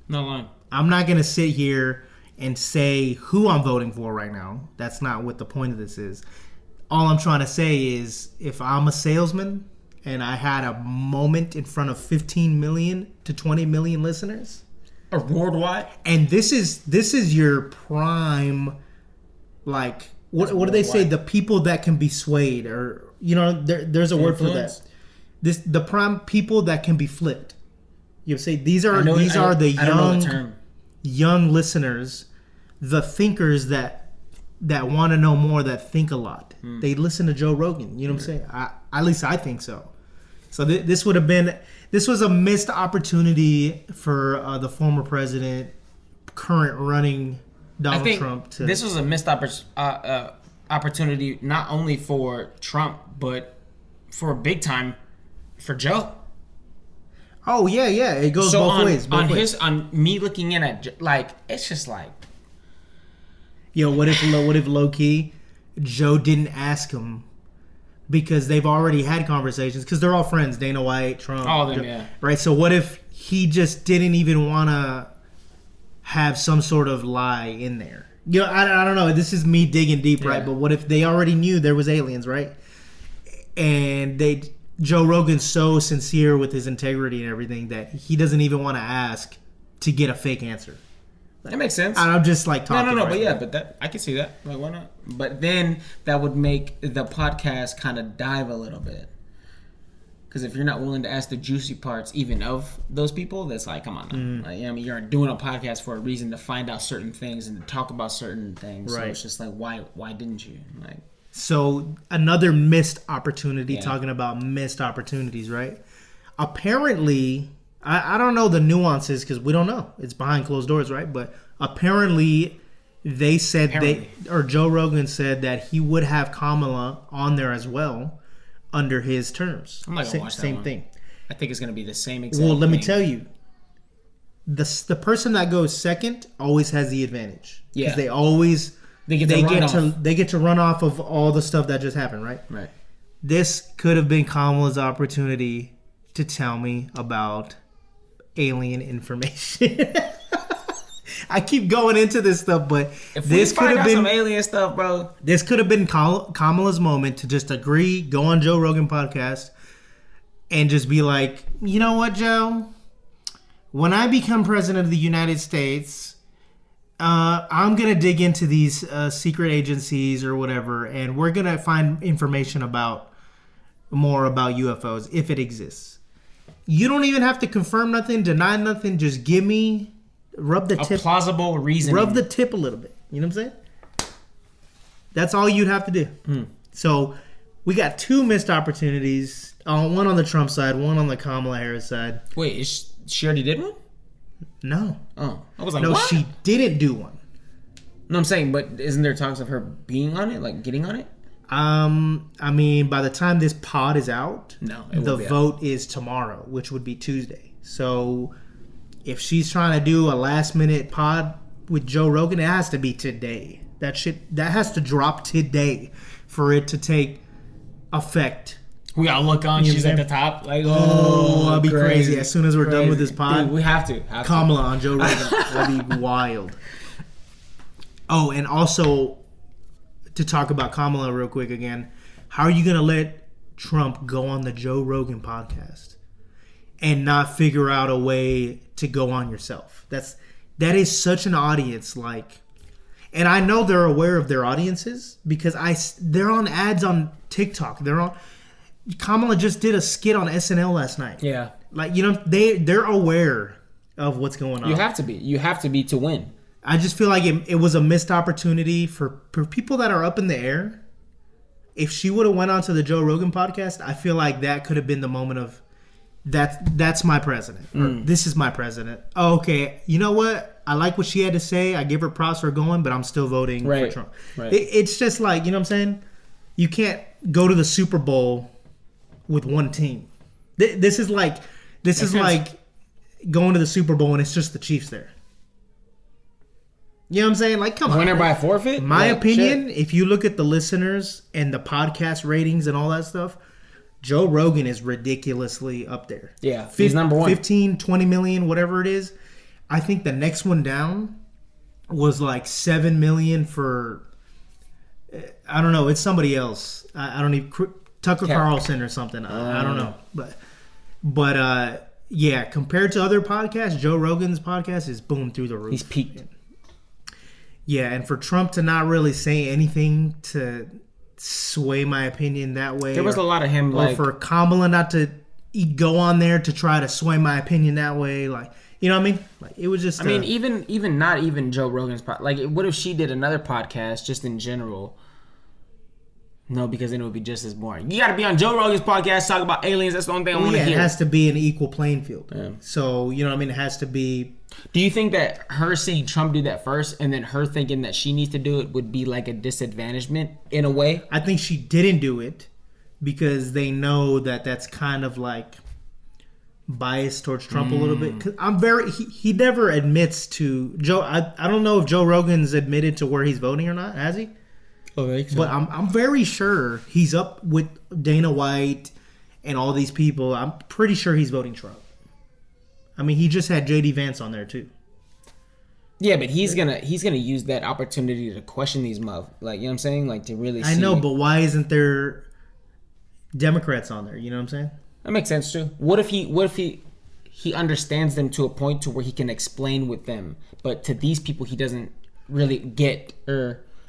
No line. I'm not going to sit here and say who I'm voting for right now. That's not what the point of this is. All I'm trying to say is if I'm a salesman and I had a moment in front of 15 million to 20 million listeners, Or worldwide. and this is your prime, like what do they say, the people that can be swayed, or there's a word for that. Influence? The prime people that can be flipped. You say these are I don't know the young term. young listeners, the thinkers that want to know more, that think a lot. They listen to Joe Rogan. You know what I'm saying? At least I think so. So this was a missed opportunity for the former president, current running Donald Trump. This was a missed opportunity not only for Trump, but for big time for Joe. Oh yeah, it goes both ways. On me looking in at, like, it's just like, yo, what if low key Joe didn't ask him because they've already had conversations, because they're all friends, Dana White, Trump, all of them, yeah. Right. So what if he just didn't even want to have some sort of lie in there? You know, I don't know. This is me digging deep, right? But what if they already knew there was aliens, right? And Joe Rogan's so sincere with his integrity and everything that he doesn't even want to ask to get a fake answer. That makes sense. I'm just like talking. No, right but now. but that I can see that. Like, why not? But then that would make the podcast kind of dive a little bit. Because if you're not willing to ask the juicy parts, even of those people, that's like, come on now. Like, I mean, you're doing a podcast for a reason, to find out certain things and to talk about certain things. Right. So it's just like, why didn't you? Like, so another missed opportunity. Talking about missed opportunities, right? Apparently, I don't know the nuances because we don't know. It's behind closed doors, right? But apparently, they said Joe Rogan said that he would have Kamala on there as well under his terms. I'm not gonna watch that same one. thing. I think it's gonna be the same exact. Well, let me thing. tell you, the person that goes second always has the advantage. Yeah. Because they get to run off of all the stuff that just happened, right? Right. This could have been Kamala's opportunity to tell me about alien information. I keep going into this stuff, but If this we could find have out been some alien stuff, bro. This could have been Kamala's moment to just agree, go on Joe Rogan podcast, and just be like, you know what, Joe? When I become president of the United States, I'm gonna dig into these secret agencies or whatever, and we're gonna find information more about UFOs if it exists. You don't even have to confirm nothing, deny nothing. Just give me, rub the tip, Plausible reasoning. rub the tip a little bit. You know what I'm saying? That's all you'd have to do. So we got two missed opportunities. One on the Trump side, one on the Kamala Harris side. Wait, she already did one? No. Oh, I was like, No, what? she didn't do one. No, I'm saying, but isn't there talks of her being on it, like getting on it? I mean, by the time this pod is out, No, the vote is tomorrow, which would be Tuesday. So if she's trying to do a last minute pod with Joe Rogan, it has to be today. That has to drop today for it to take effect. We gotta look on. You She's know at what the top. Like, Oh, I'll be crazy. As soon as we're done with this pod, Dude, we have to. Kamala on Joe Rogan. That'd be wild. Oh, and also to talk about Kamala real quick again, how are you going to let Trump go on the Joe Rogan podcast and not figure out a way to go on yourself? That is such an audience, like, and I know they're aware of their audiences because they're on ads on TikTok. Kamala just did a skit on SNL last night. Yeah. Like, you know, they're aware of what's going on. You have to be. You have to be to win. I just feel like it was a missed opportunity for people that are up in the air. If she would have went on to the Joe Rogan podcast, I feel like that could have been the moment of that's my president. Or, this is my president. Oh, okay, you know what? I like what she had to say. I give her props for going, but I'm still voting for Trump. Right. It's just like, you know what I'm saying? You can't go to the Super Bowl with one team. This is like going to the Super Bowl and it's just the Chiefs there. You know what I'm saying? Like, come on. Winner by forfeit? My Like, opinion, shit. if you look at the listeners and the podcast ratings and all that stuff, Joe Rogan is ridiculously up there. Yeah, he's number one. 15, 20 million, whatever it is. I think the next one down was like 7 million for, I don't know, it's somebody else. I don't even, Tucker Carlson or something. I don't know. But yeah, compared to other podcasts, Joe Rogan's podcast is boom through the roof. He's peaked. Yeah, and for Trump to not really say anything to sway my opinion that way. There was a lot of him, or like, for Kamala not to go on there to try to sway my opinion that way. Like, you know what I mean? Like, it was just. I mean, even not even Joe Rogan's like, what if she did another podcast just in general? No, because then it would be just as boring. You got to be on Joe Rogan's podcast, talk about aliens. That's the only thing I want to hear. It has to be an equal playing field. Yeah. So, you know what I mean? It has to be. Do you think that her seeing Trump do that first and then her thinking that she needs to do it would be like a disadvantagement in a way? I think she didn't do it because they know that that's kind of like biased towards Trump a little bit. Cause he never admits to Joe. I don't know if Joe Rogan's admitted to where he's voting or not. Has he? Oh, I think so. But I'm very sure he's up with Dana White and all these people. I'm pretty sure he's voting Trump. I mean, he just had JD Vance on there too. Yeah, but he's gonna use that opportunity to question these like, you know what I'm saying, like to really. I know, but why isn't there Democrats on there? You know what I'm saying? That makes sense too. What if he understands them to a point to where he can explain with them, but to these people he doesn't really get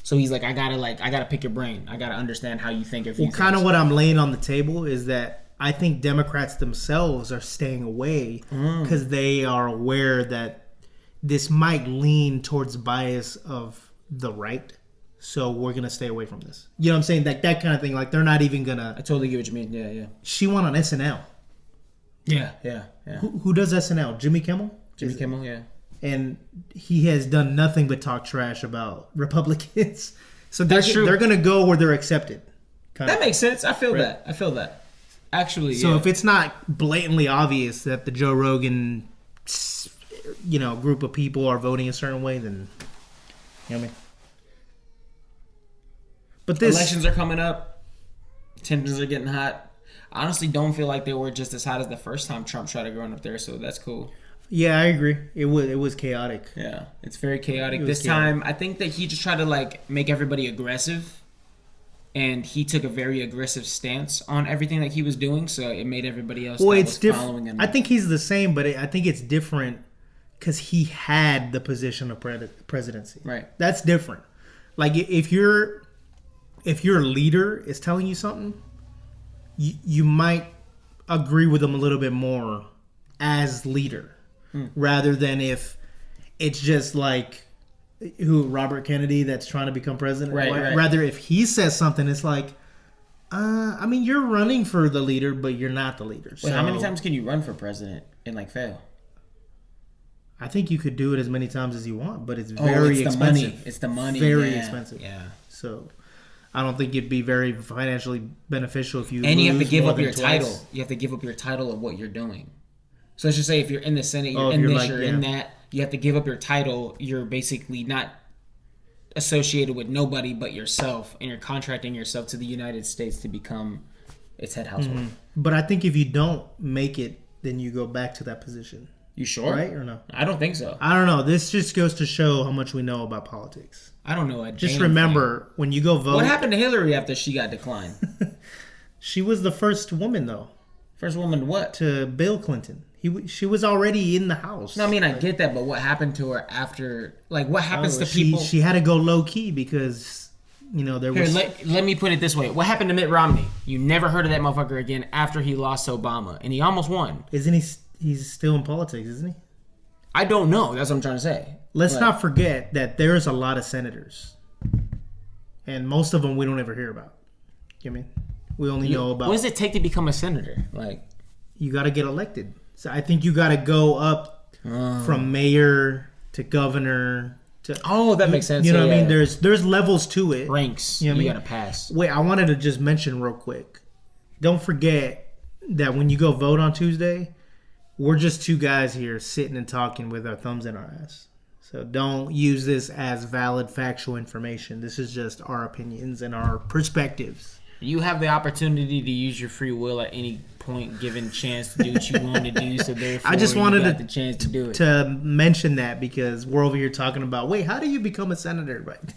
so he's like, I gotta pick your brain. I gotta understand how you think. Well, kind of what I'm laying on the table is that I think Democrats themselves are staying away because they are aware that this might lean towards bias of the right. So we're gonna stay away from this. You know what I'm saying? That kind of thing. Like, they're not even gonna. I totally get what you mean. Yeah. She went on SNL. Yeah. Who does SNL? Jimmy Kimmel. Kimmel, yeah. And he has done nothing but talk trash about Republicans. So That's true. They're gonna go where they're accepted. That makes sense. I feel that. Actually, so if it's not blatantly obvious that the Joe Rogan, group of people are voting a certain way, then you know what I mean. But elections are coming up. Tensions are getting hot. I honestly don't feel like they were just as hot as the first time Trump tried to go up there, so that's cool. Yeah, I agree. It was chaotic. Yeah, it's very chaotic. This time, I think that he just tried to like make everybody aggressive, and he took a very aggressive stance on everything that he was doing, so it made everybody else following him. I think he's the same, but I think it's different because he had the position of presidency. Right. That's different. Like, if your leader is telling you something, you might agree with them a little bit more as leader, rather than if it's just like Robert Kennedy that's trying to become president. Right. Rather, if he says something, it's like, I mean, you're running for the leader, but you're not the leader. Wait, how many times can you run for president and like fail? I think you could do it as many times as you want, but it's very expensive. It's the money. Very expensive. Yeah. So I don't think it'd be very financially beneficial if you. And you have to give up your title. You have to give up your title of what you're doing. So let's just say if you're in the Senate, you're in that. You have to give up your title. You're basically not associated with nobody but yourself, and you're contracting yourself to the United States to become its head household. Mm-hmm. But I think if you don't make it, then you go back to that position. You sure? Right or no? I don't think so. I don't know. This just goes to show how much we know about politics. I don't know. Just remember, when you go vote... What happened to Hillary after she got declined? She was the first woman, though. First woman what? To Bill Clinton. She was already in the House. No, I mean, I get that, but what happened to her after... Like, what happens to people... She had to go low-key because, there was... Here, let me put it this way. What happened to Mitt Romney? You never heard of that motherfucker again after he lost to Obama, and he almost won. Isn't he... He's still in politics, isn't he? I don't know. That's what I'm trying to say. Let's not forget that there's a lot of senators. And most of them we don't ever hear about. You know what I mean? We only know about... What does it take to become a senator? Like, you got to get elected. So I think you got to go up from mayor to governor to... Oh, that makes sense. You know what I mean? There's levels to it. Ranks. You know what I mean? Got to pass. Wait, I wanted to just mention real quick. Don't forget that when you go vote on Tuesday, we're just two guys here sitting and talking with our thumbs in our ass. So don't use this as valid factual information. This is just our opinions and our perspectives. You have the opportunity to use your free will at any point, given chance to do what you want to do. So therefore, I just wanted the chance to do it. To mention that because we're over here talking about, wait, how do you become a senator? Right? And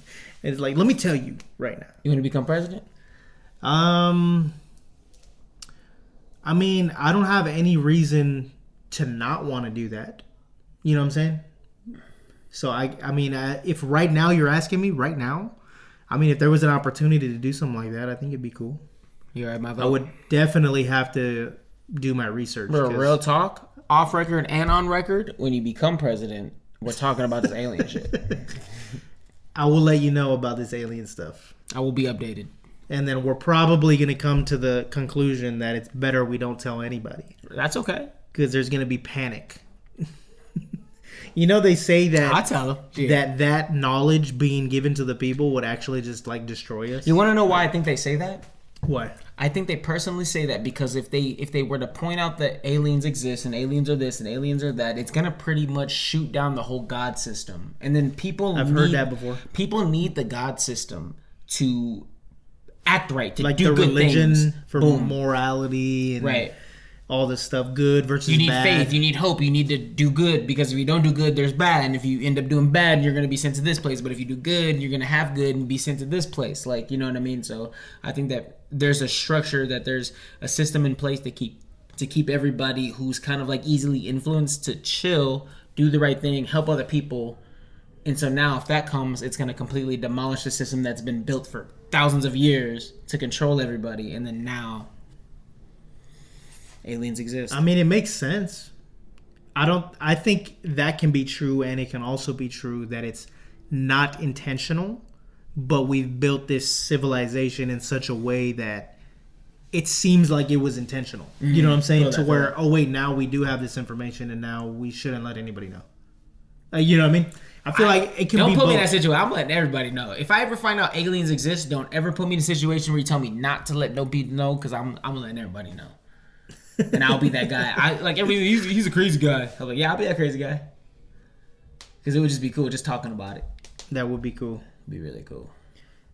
it's like, let me tell you right now. You want to become president? I mean, I don't have any reason to not want to do that. You know what I'm saying? So I mean, if right now you're asking me right now, I mean, if there was an opportunity to do something like that, I think it'd be cool. You're at my vote. I would definitely have to do my research. Bro, 'cause real talk, off record and on record, when you become president, we're talking about this alien shit. I will let you know about this alien stuff. I will be updated. And then we're probably going to come to the conclusion that it's better we don't tell anybody. That's okay. Because there's going to be panic. You know, they say that I'll tell them. that knowledge being given to the people would actually just like destroy us. You want to know why I think they say that? Why? I think they personally say that because if they were to point out that aliens exist and aliens are this and aliens are that, it's gonna pretty much shoot down the whole God system. And then I've heard that before. People need the God system to act right, to like do the good religion things. for Boom. morality and Right. all this stuff, good versus You need bad. faith, you need hope, you need to do good, because if you don't do good, there's bad, and if you end up doing bad, you're going to be sent to this place, but if you do good, you're going to have good and be sent to this place, like, you know what I mean? So I think that there's a structure, that there's a system in place to keep everybody who's kind of like easily influenced to chill, do the right thing, help other people. And so now if that comes, it's going to completely demolish the system that's been built for thousands of years to control everybody, and then now aliens exist. I mean, it makes sense. I think that can be true, and it can also be true that it's not intentional, but we've built this civilization in such a way that it seems like it was intentional. Mm-hmm. You know what I'm saying? To where, oh wait, now we do have this information, and now we shouldn't let anybody know. You know what I mean? I feel like it can be Don't put both. me in that situation. I'm letting everybody know. If I ever find out aliens exist, don't ever put me in a situation where you tell me not to let no people know, because I'm letting everybody know. And I'll be that guy. He's a crazy guy. I'm like, yeah, I'll be that crazy guy. Because it would just be cool just talking about it. That would be cool. It'd be really cool.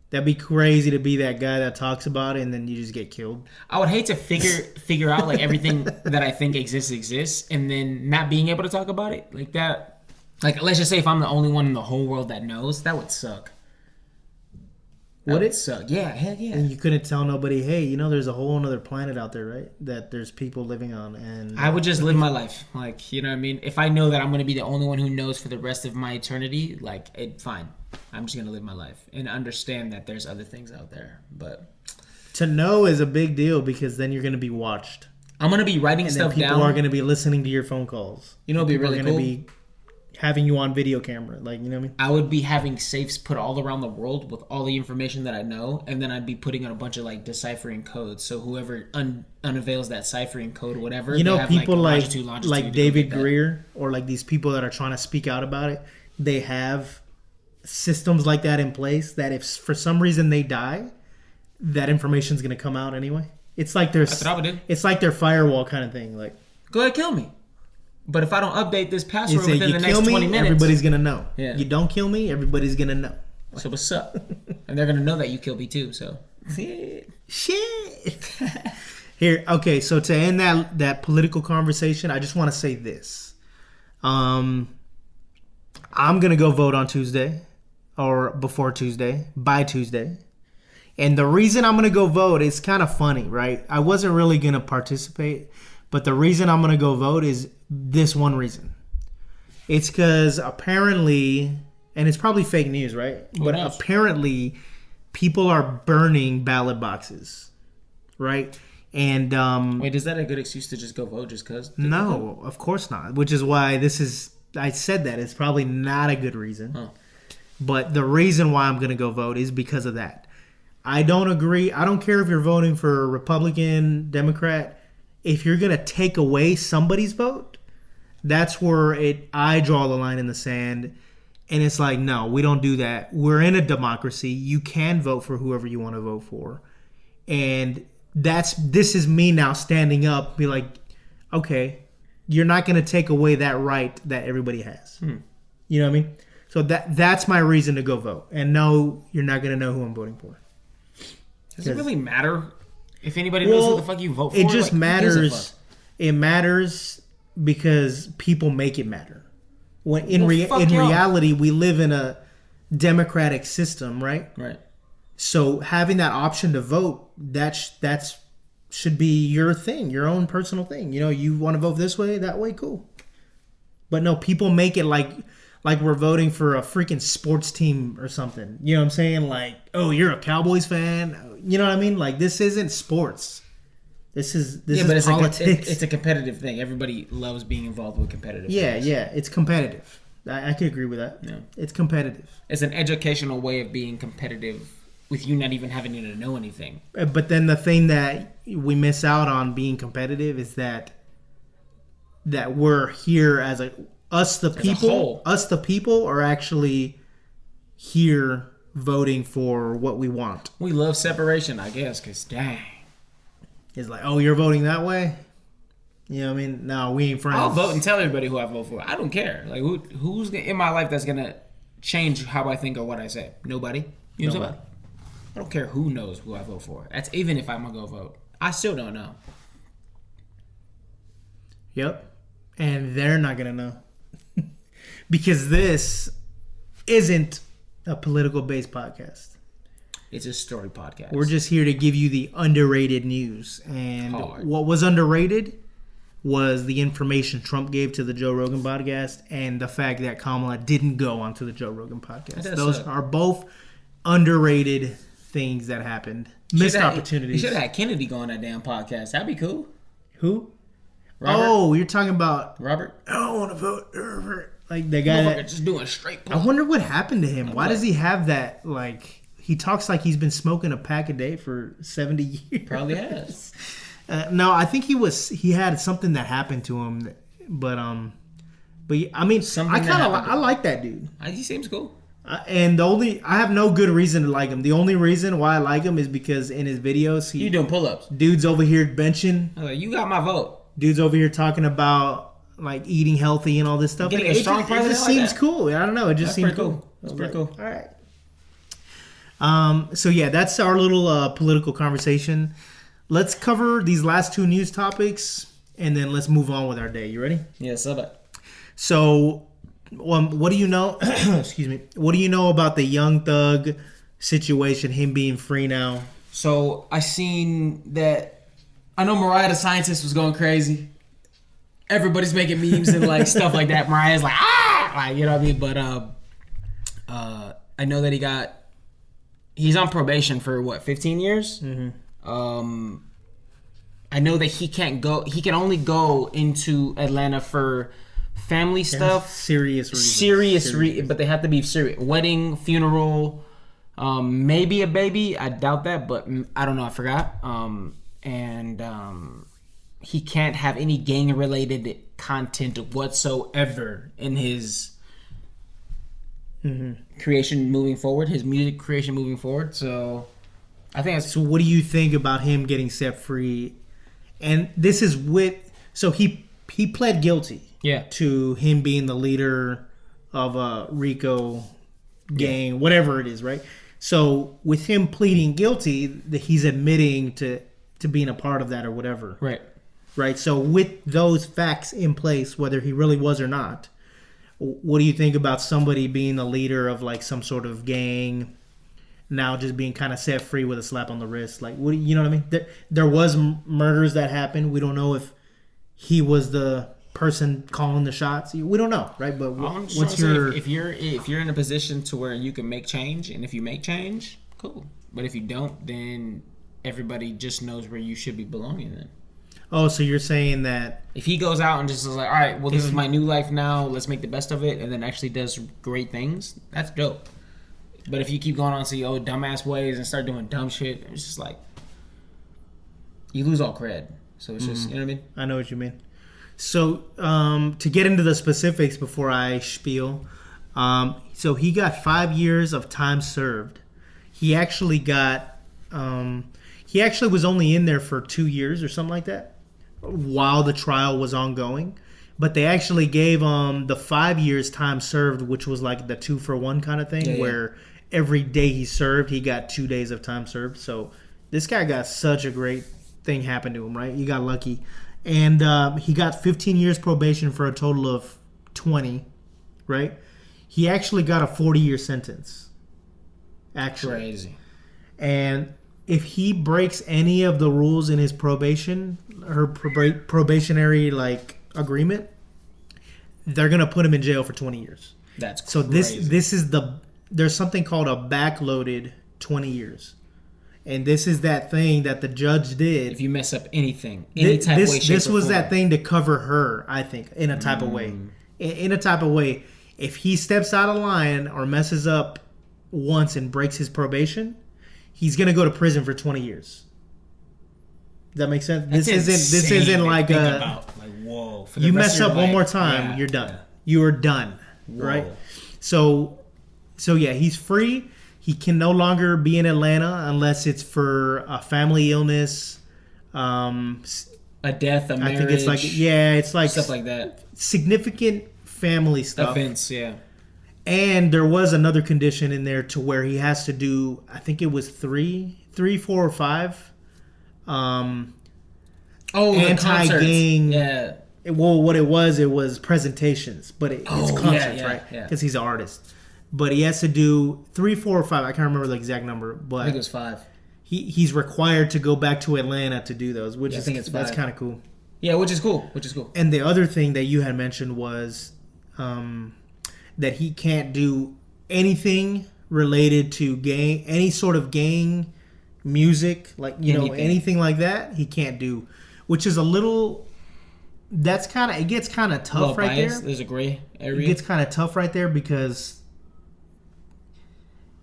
That'd be crazy to be that guy that talks about it and then you just get killed. I would hate to figure out like everything that I think exists, and then not being able to talk about it like that. Like, let's just say if I'm the only one in the whole world that knows, that would suck. Would it suck? Yeah, heck yeah. And you couldn't tell nobody, hey, you know, there's a whole other planet out there, right? That there's people living on, and I would just live my life, like, you know what I mean. If I know that I'm gonna be the only one who knows for the rest of my eternity, like, fine. I'm just gonna live my life and understand that there's other things out there. But to know is a big deal, because then you're gonna be watched. I'm gonna be writing stuff down. People are gonna be listening to your phone calls. You know, it'd be really cool. Be having you on video camera, like, you know what I mean? I would be having safes put all around the world with all the information that I know, and then I'd be putting in a bunch of like deciphering codes. So whoever unavails that ciphering code, whatever, you know, they have, people like David Greer, or like these people that are trying to speak out about it, they have systems like that in place that if for some reason they die, that information's gonna come out anyway. It's like their it's like their firewall kind of thing. Like, go ahead, kill me. But if I don't update this password within the next 20 minutes, everybody's gonna know. Yeah. You don't kill me, everybody's gonna know. So what's up? And they're gonna know that you killed me too. So shit. Here, okay. So to end that political conversation, I just want to say this. I'm gonna go vote on Tuesday, or before Tuesday, by Tuesday. And the reason I'm gonna go vote is kind of funny, right? I wasn't really gonna participate, but the reason I'm gonna go vote is this one reason. It's because apparently, and it's probably fake news, right? But apparently, people are burning ballot boxes, right? And wait, is that a good excuse to just go vote just because? No, of course not. Which is why I said that it's probably not a good reason. Huh. But the reason why I'm gonna go vote is because of that. I don't agree. I don't care if you're voting for Republican, Democrat. If you're going to take away somebody's vote, that's where I draw the line in the sand. And it's like, no, we don't do that. We're in a democracy. You can vote for whoever you want to vote for. And this is me now standing up, be like, okay, you're not going to take away that right that everybody has. You know what I mean? So that's my reason to go vote. And no, you're not going to know who I'm voting for. Does it really matter if anybody knows who the fuck you vote for? It just matters. It matters because people make it matter. When in reality, we live in a democratic system, right? Right. So having that option to vote, that's should be your thing, your own personal thing. You know, you want to vote this way, that way, cool. But no, people make it like we're voting for a freaking sports team or something. You know what I'm saying? Like, oh, you're a Cowboys fan. You know what I mean? Like, this isn't sports. This is but politics. it's a competitive thing. Everybody loves being involved with competitive things. Yeah, it's competitive. I can agree with that. Yeah. It's competitive. It's an educational way of being competitive with you not even having to know anything. But then the thing that we miss out on being competitive is that we're here as us the people are actually here voting for what we want. We love separation, I guess, because dang. It's like, oh, you're voting that way? You know what I mean? No, we ain't friends. I'll vote and tell everybody who I vote for. I don't care. Like, who's in my life that's going to change how I think or what I say? Nobody. You know somebody? I don't care who knows who I vote for. That's even if I'm going to go vote. I still don't know. Yep. And they're not going to know. Because this isn't a political-based podcast. It's a story podcast. We're just here to give you the underrated news. And what was underrated was the information Trump gave to the Joe Rogan podcast and the fact that Kamala didn't go onto the Joe Rogan podcast. Those are both underrated things that happened. Missed opportunities. You should have had Kennedy go on that damn podcast. That'd be cool. Who? Robert? Oh, you're talking about Robert? I don't want to vote. Like the guy that just doing straight. I wonder what happened to him. Why does he have that? Like he talks like he's been smoking a pack a day for 70 years. Probably has. No, I think he had something that happened to him, but I mean, I like that dude. He seems cool. And I have no good reason to like him. The only reason why I like him is because in his videos, you doing pull-ups. Dude's over here benching. You got my vote. Dude's over here talking about like eating healthy and all this stuff. Getting a strong president. It just seems cool. I don't know. It just seems cool. That's pretty cool. All right. So yeah, that's our little political conversation. Let's cover these last two news topics, and then let's move on with our day. You ready? Yeah, So, what do you know? Excuse me. What do you know about the Young Thug situation? Him being free now. So I seen that. I know Mariah the Scientist was going crazy. Everybody's making memes and like stuff like that. Mariah's like you know what I mean. But I know that he's on probation for what 15 years. Mm-hmm. I know that he can't go. He can only go into Atlanta for family stuff, serious reasons. but they have to be serious. Wedding, funeral, maybe a baby. I doubt that, but I don't know. I forgot. He can't have any gang-related content whatsoever in his creation moving forward. His music creation moving forward. So. I think so. What do you think about him getting set free? And this is so he pled guilty. Yeah. To him being the leader of a Rico gang, whatever it is, right? So with him pleading guilty, he's admitting to being a part of that or whatever. Right. Right. So with those facts in place, whether he really was or not, what do you think about somebody being the leader of like some sort of gang? Now just being kind of set free with a slap on the wrist. Like, you know what I mean? There was murders that happened. We don't know if he was the person calling the shots. We don't know, right? But what's your... If you're in a position to where you can make change, and if you make change, cool. But if you don't, then everybody just knows where you should be belonging then. Oh, so you're saying that... If he goes out and just is like, all right, well, this is my new life now. Let's make the best of it. And then actually does great things. That's dope. But if you keep going on to your old dumbass ways and start doing dumb shit, it's just like you lose all cred. So it's just, you know what I mean? I know what you mean. So to get into the specifics before I spiel, so he got 5 years of time served. He actually was only in there for 2 years or something like that while the trial was ongoing. But they actually gave him the 5 years time served, which was like the 2-for-1 kind of thing, where every day he served, he got 2 days of time served. So this guy got such a great thing happen to him, right? He got lucky. And he got 15 years probation for a total of 20, right? He actually got a 40-year sentence. Actually. Crazy. And if he breaks any of the rules in his probationary like agreement, they're gonna put him in jail for 20 years. That's crazy. So this is there's something called a backloaded 20 years. And this is that thing that the judge did. If you mess up anything, any type of way, shape, this or was form. that thing to cover her, I think, in a type of way. In a type of way, if he steps out of line or messes up once and breaks his probation, he's gonna go to prison for 20 years. Does that make sense? That's This insane isn't to like think a about. Like, whoa. For the you rest mess of your up one life. more time, Yeah, you're done. yeah. You are done, Whoa. right? So yeah, he's free. He can no longer be in Atlanta unless it's for a family illness. A death, a marriage. I think it's like it's like stuff like that. significant family stuff. Events, yeah. And there was another condition in there to where he has to do, I think it was 3, 4, or 5. Oh, Anti-gang. Yeah. What it was presentations, but it's concerts, yeah, right? yeah. Because he's an artist. But he has to do 3, 4, or 5. I can't remember the exact number, but I think it was 5. he's required to go back to Atlanta to do those, which Yeah, I think it's that's 5. kind of cool. Yeah, which is cool. And the other thing that you had mentioned was that he can't do anything related to any sort of gang music, like anything like that. He can't do, which is a little. It gets kind of tough right there. There's a gray area. It gets kind of tough right there because.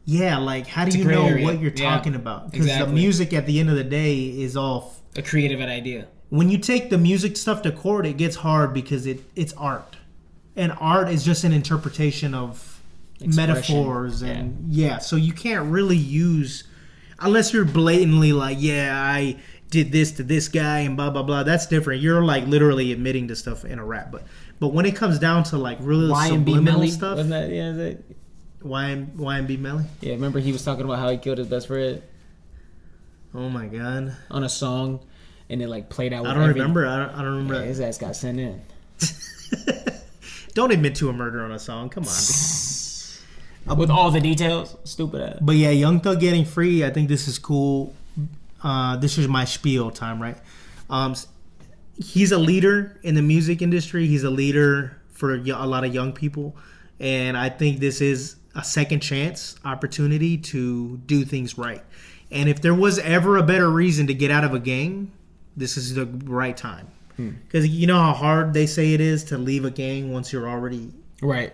Yeah, like how do It's a you gray know area. what you're Yeah, talking about? Because the exactly. music at the end of the day is all. A creative idea. When you take the music stuff to court, it gets hard because it's art, and art is just an interpretation of Expression. metaphors, and so you can't really use unless you're blatantly like, I did this to this guy and blah blah blah. That's different. You're like literally admitting to stuff in a rap, but when it comes down to like really Y&B subliminal Melly, stuff, wasn't that? Yeah, Y&B Melly. yeah. Remember he was talking about how he killed his best friend Oh my god, on a song, and it like played out. With I don't remember. I don't remember. Yeah, his ass got sent in. Don't admit to a murder on a song. Come on. With all the details, stupid ass. But yeah, Young Thug getting free, I think this is cool. This is my spiel time, right? He's a leader in the music industry. He's a leader for a lot of young people. And I think this is a second chance opportunity to do things right. And if there was ever a better reason to get out of a gang, this is the right time. Because you know how hard they say it is to leave a gang once you're already... Right.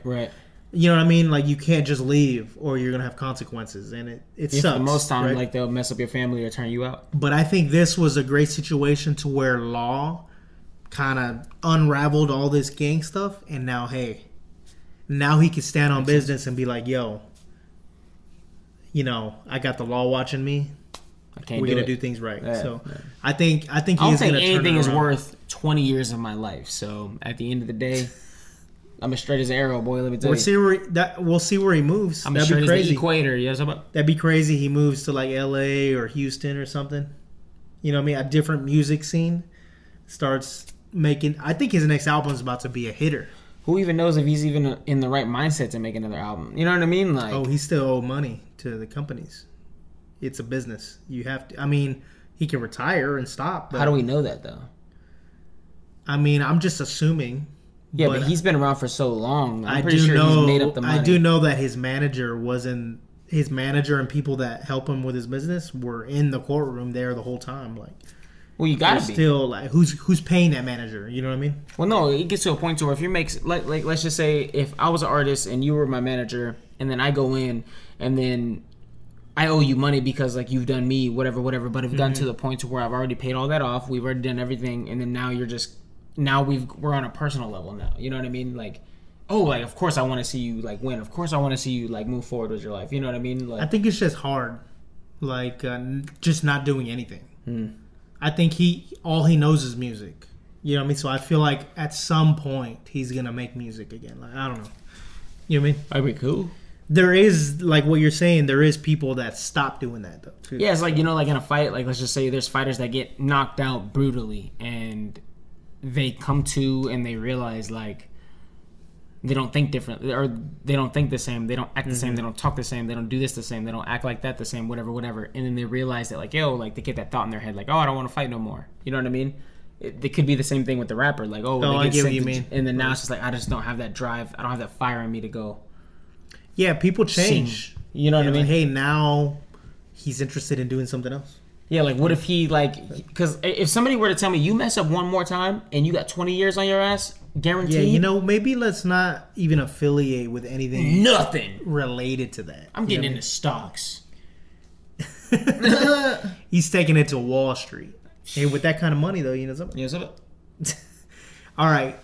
You know what I mean? Like, you can't just leave or you're going to have consequences. And it sucks. For the most time, right? like, they'll mess up your family or turn you out. But I think this was a great situation to where law kind of unraveled all this gang stuff. And now, now he can stand on business and be like, yo, I got the law watching me. We're going to do things right. Yeah, so yeah. I think he I don't is going think to turn anything it is around. worth 20 years of my life. So at the end of the day, I'm as straight as an arrow, boy. Let me tell you. We'll see where he moves. I'm as That'd straight be as crazy. the equator. Yes, about. That'd be crazy. He moves to like LA or Houston or something. You know what I mean? A different music scene. Starts making. I think his next album is about to be a hitter. Who even knows if he's even in the right mindset to make another album? You know what I mean? Like, Oh, he still owe money to the companies. It's a business. You have to. I mean, he can retire and stop. But, how do we know that though? I mean, I'm just assuming. Yeah, but he's been around for so long. I'm I pretty do sure know. he's made up the money. I do know that his manager and people that help him with his business were in the courtroom there the whole time. Like, Well, you gotta be. still like who's paying that manager? You know what I mean? Well, no, it gets to a point to where if you make like let's just say if I was an artist and you were my manager, and then I go in and then I owe you money because like you've done me whatever, but I've gotten to the point to where I've already paid all that off. We've already done everything, and then now we're on a personal level now. You know what I mean? Like, oh, like of course I want to see you like win. Of course I want to see you like move forward with your life. You know what I mean? Like, I think it's just hard, like just not doing anything. I think all he knows is music. You know what I mean? So I feel like at some point he's gonna make music again. Like, I don't know. You know what I mean? that'd be cool. There is, like what you're saying, there is people that stop doing that though too. Yeah, it's like, like in a fight, like let's just say there's fighters that get knocked out brutally and they come to and they realize like they don't think differently or they don't think the same, they don't act the same, they don't talk the same, they don't do this the same, they don't act like that the same, whatever. And then they realize that like, like they get that thought in their head like, oh, I don't want to fight no more. You know what I mean? It could be the same thing with the rapper. Like, they I get what sent you to- mean. And then now it's just like, I just don't have that drive. I don't have that fire in me to go. Yeah, people change. You know what I mean? Like, hey, now he's interested in doing something else. Yeah, like what if he because if somebody were to tell me you mess up one more time and you got 20 years on your ass, guaranteed. Yeah, maybe let's not even affiliate with anything Nothing related to that. I'm getting into stocks. He's taking it to Wall Street. Hey, with that kind of money though, something. Yeah, so All right.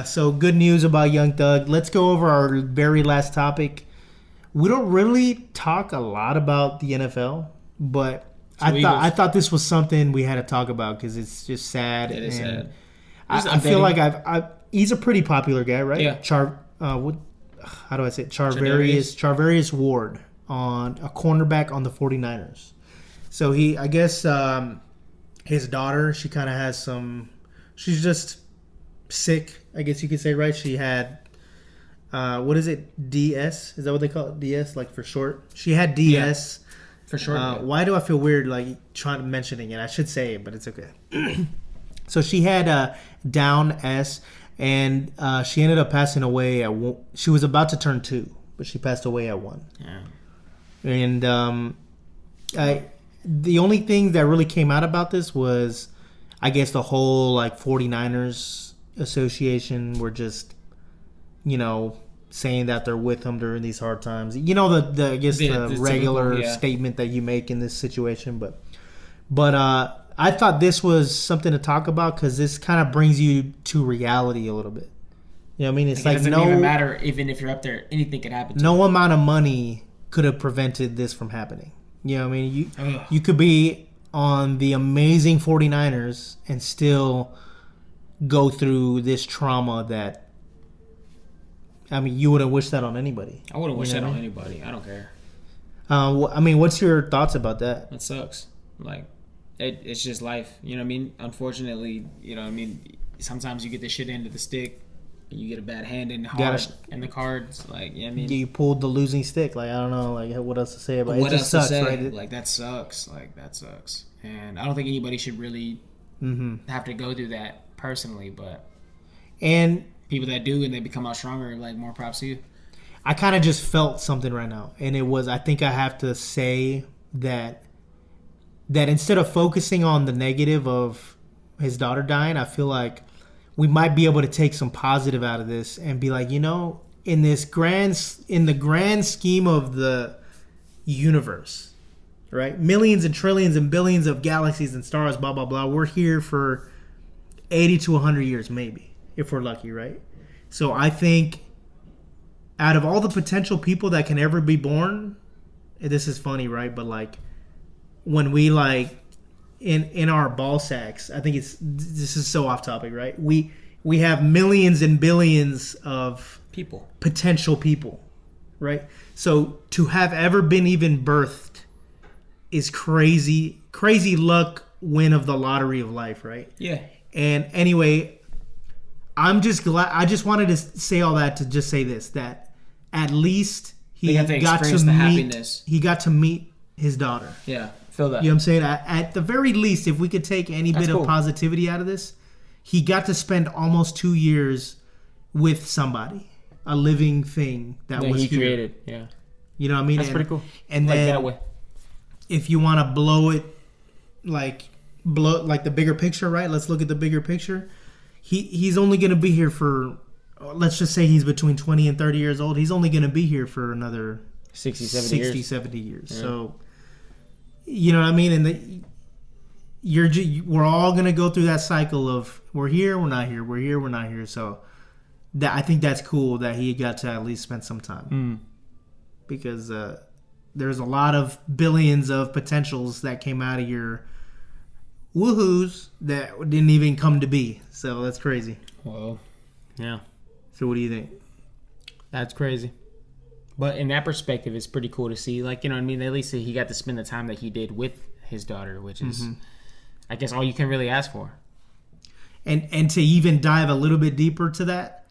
So good news about Young Thug. Let's go over our very last topic. We don't really talk a lot about the NFL, but I thought this was something we had to talk about because it's just sad. It is sad. I feel like he's a pretty popular guy, right? Yeah. How do I say it? Charvarius Ward, on a cornerback on the 49ers. So I guess his daughter, she kind of has she's just sick, I guess you could say, right? She had, what is it? DS? Is that what they call it? DS, like for short? She had DS. Yeah, for sure. Why do I feel weird like trying to mentioning it? I should say it, but it's okay. So she had down S, and she ended up passing away at one. She was about to turn 2, but she passed away at 1. Yeah. And the only thing that really came out about this was, I guess, the whole 49ers association were just, saying that they're with him during these hard times. The regular typical, statement that you make in this situation. But I thought this was something to talk about because this kind of brings you to reality a little bit. You know what I mean? It's it doesn't even matter, even if you're up there, anything could happen to no you. amount of money could have prevented this from happening. You know what I mean? You could be on the amazing 49ers and still go through this trauma that, you wouldn't wish that on anybody. I wouldn't wish that on anybody. I don't care. What's your thoughts about that? That sucks. It's just life. You know what I mean? Unfortunately, sometimes you get the shit end of the stick. You get a bad hand in the cards. You pulled the losing stick. I don't know, what else to say about it. What It just else sucks, to say? right? That sucks. That sucks. And I don't think anybody should really have to go through that personally, but people that do and they become out stronger, more props to you. I kind of just felt something right now, and it was, I think I have to say that instead of focusing on the negative of his daughter dying, I feel like we might be able to take some positive out of this and be like, in the grand scheme of the universe, right? Millions and trillions and billions of galaxies and stars, blah, blah, blah. We're here for 80 to 100 years, maybe, if we're lucky, right? So I think out of all the potential people that can ever be born, this is funny, right? But when we in our ball sacks, I think this is so off topic, right? We have millions and billions of potential people, right? So to have ever been even birthed is crazy luck, win of the lottery of life, right? Yeah. And anyway, I'm just glad. I just wanted to say all that to just say this, that at least he got to meet his daughter. Yeah. Feel that. You know what I'm saying? At the very least, if we could take any bit of positivity out of this, he got to spend almost 2 years with somebody, a living thing that was he created. Yeah. You know what I mean? That's pretty cool. And then that way. If you want to blow it, the bigger picture, right? Let's look at the bigger picture. He's only going to be here for, let's just say he's between 20 and 30 years old. He's only going to be here for another 70 years. Yeah. So, you know what I mean? And we're all going to go through that cycle of we're here, we're not here, we're here, we're not here. So I think that's cool that he got to at least spend some time. Because there's a lot of billions of potentials that came out of your woohoos that didn't even come to be. So that's crazy. Well, yeah. So what do you think? That's crazy. But in that perspective, it's pretty cool to see. At least he got to spend the time that he did with his daughter, which is, I guess, all you can really ask for. And to even dive a little bit deeper to that,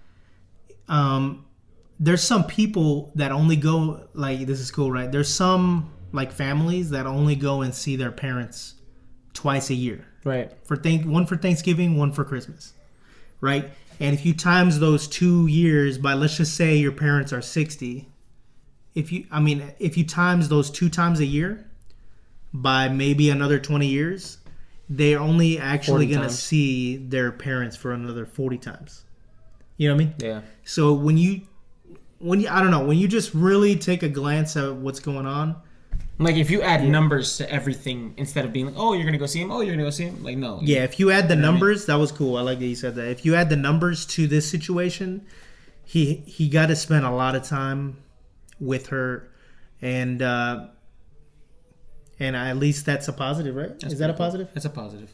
there's some people that only go, this is cool, right? There's some, families that only go and see their parents twice a year. Right. One for Thanksgiving, one for Christmas. Right? And if you times those 2 years by, let's just say your parents are 60, if you times those 2 times a year, by maybe another 20 years, they're only actually 40 going to times. see their parents for another 40 times. You know what I mean? Yeah. So when you I don't know, when you just really take a glance at what's going on, Like, if you add numbers to everything instead of being like, oh, you're going to go see him. Oh, you're going to go see him. Like, no. yeah, if you add the You know what I mean? numbers, that was cool. I like that you said that. If you add the numbers to this situation, he got to spend a lot of time with her, and at least that's a positive, right? Is that a positive? That's a positive.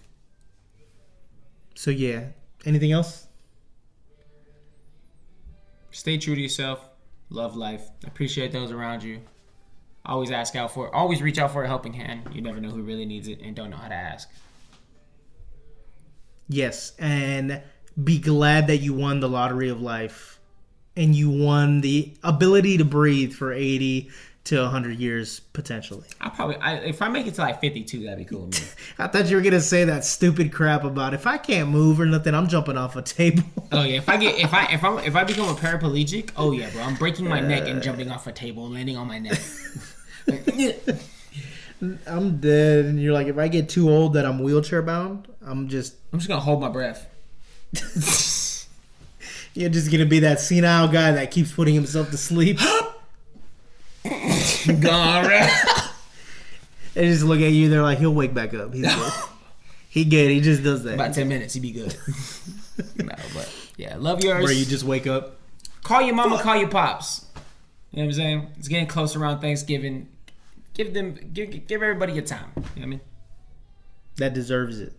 So yeah. Anything else? Stay true to yourself. Love life. Appreciate those around you. Always always reach out for a helping hand. You never know who really needs it and don't know how to ask. Yes, and be glad that you won the lottery of life, and you won the ability to breathe for 80 to 100 years potentially. If I make it to like 52, that'd be cool with me. I thought you were gonna say that stupid crap about if I can't move or nothing, I'm jumping off a table. Oh yeah, if I become a paraplegic, oh yeah, bro, I'm breaking my neck and jumping off a table and landing on my neck. I'm dead, and you're like, if I get too old that I'm wheelchair bound, I'm just gonna hold my breath. you're just gonna be that senile guy that keeps putting himself to sleep. Gone, right? They just look at you, they're like, he'll wake back up. He's good. He good. He just does that. About 10 minutes, he'd be good. No, but yeah, love yours. Where you just wake up. Call your mama, call your pops. You know what I'm saying? It's getting close around Thanksgiving. Give everybody your time. You know what I mean? That deserves it,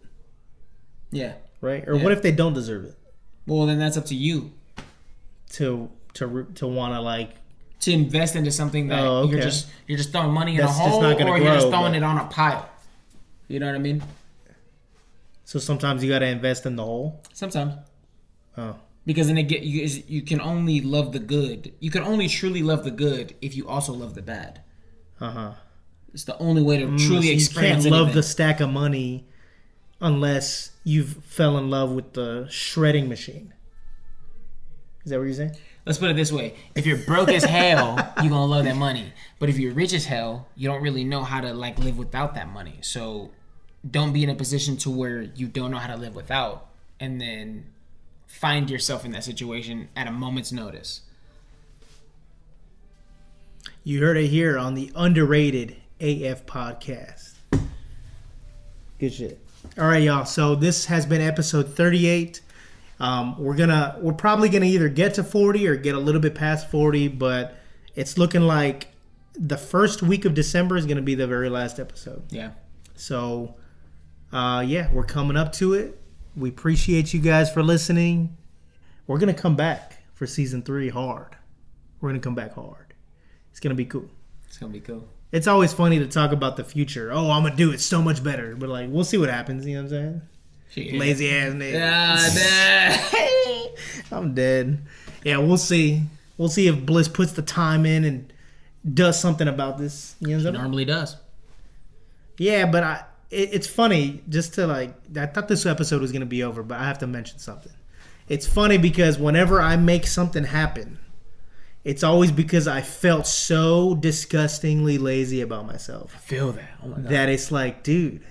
Yeah. right? Or Yeah. what if they don't deserve it? Well, then that's up to you To want to like. to invest into something that Oh, okay. you're just throwing money in That's a just hole, not gonna or you're just grow, throwing but- it on a pile. You know what I mean? So sometimes you gotta invest in the hole. Sometimes. Oh, Because then you can only love the good. You can only truly love the good if you also love the bad. It's the only way to truly so you experience can't love anything. the stack of money unless you've fell in love with the shredding machine. Is that what you're saying? Let's put it this way. If you're broke as hell, you're going to love that money. But if you're rich as hell, you don't really know how to like live without that money. So don't be in a position to where you don't know how to live without and then find yourself in that situation at a moment's notice. You heard it here on the Underrated AF podcast. Good shit. All right, y'all. So this has been episode 38. We're probably gonna either get to 40 or get a little bit past 40, but it's looking like the first week of December is gonna be the very last episode. Yeah. So, yeah, we're coming up to it. We appreciate you guys for listening. We're gonna come back for season 3 hard. We're gonna come back hard. It's gonna be cool. It's going to be cool. It's always funny to talk about the future. Oh, I'm gonna do it so much better. But like, we'll see what happens. You know what I'm saying? Yeah. Lazy ass nigga. Yeah, I'm dead. Yeah, we'll see. We'll see if Bliss puts the time in and does something about this. You know what I'm saying? normally does. Yeah, but it's funny just to like. I thought this episode was gonna be over, but I have to mention something. It's funny because whenever I make something happen, it's always because I felt so disgustingly lazy about myself Feel that. Oh my God. that it's like, dude,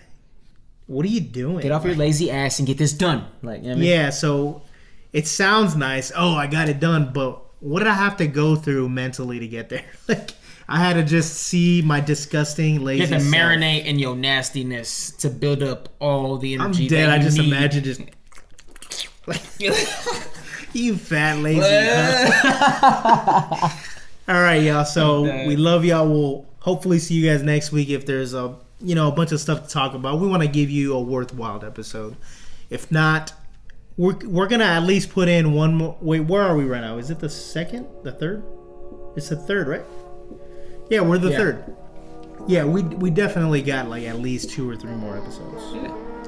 what are you doing? Get off your lazy ass and get this done. Like, you know what I mean? Yeah, so it sounds nice. Oh, I got it done, but what did I have to go through mentally to get there? Like, I had to just see my disgusting lazy. You have to self. marinate in your nastiness to build up all the I'm energy. dead. that I you just need. imagine just. You fat lazy. All right, y'all. So we love y'all. We'll hopefully see you guys next week if there's a bunch of stuff to talk about. We want to give you a worthwhile episode. If not, we're gonna at least put in one more. Wait, where are we right now? Is it the second? The third? It's the third, right? Yeah, we're the third. Yeah, we definitely got like at least 2 or 3 more episodes.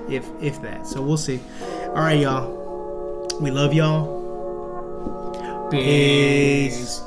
Yeah. If that. So we'll see. All right, y'all. We love y'all. Peace.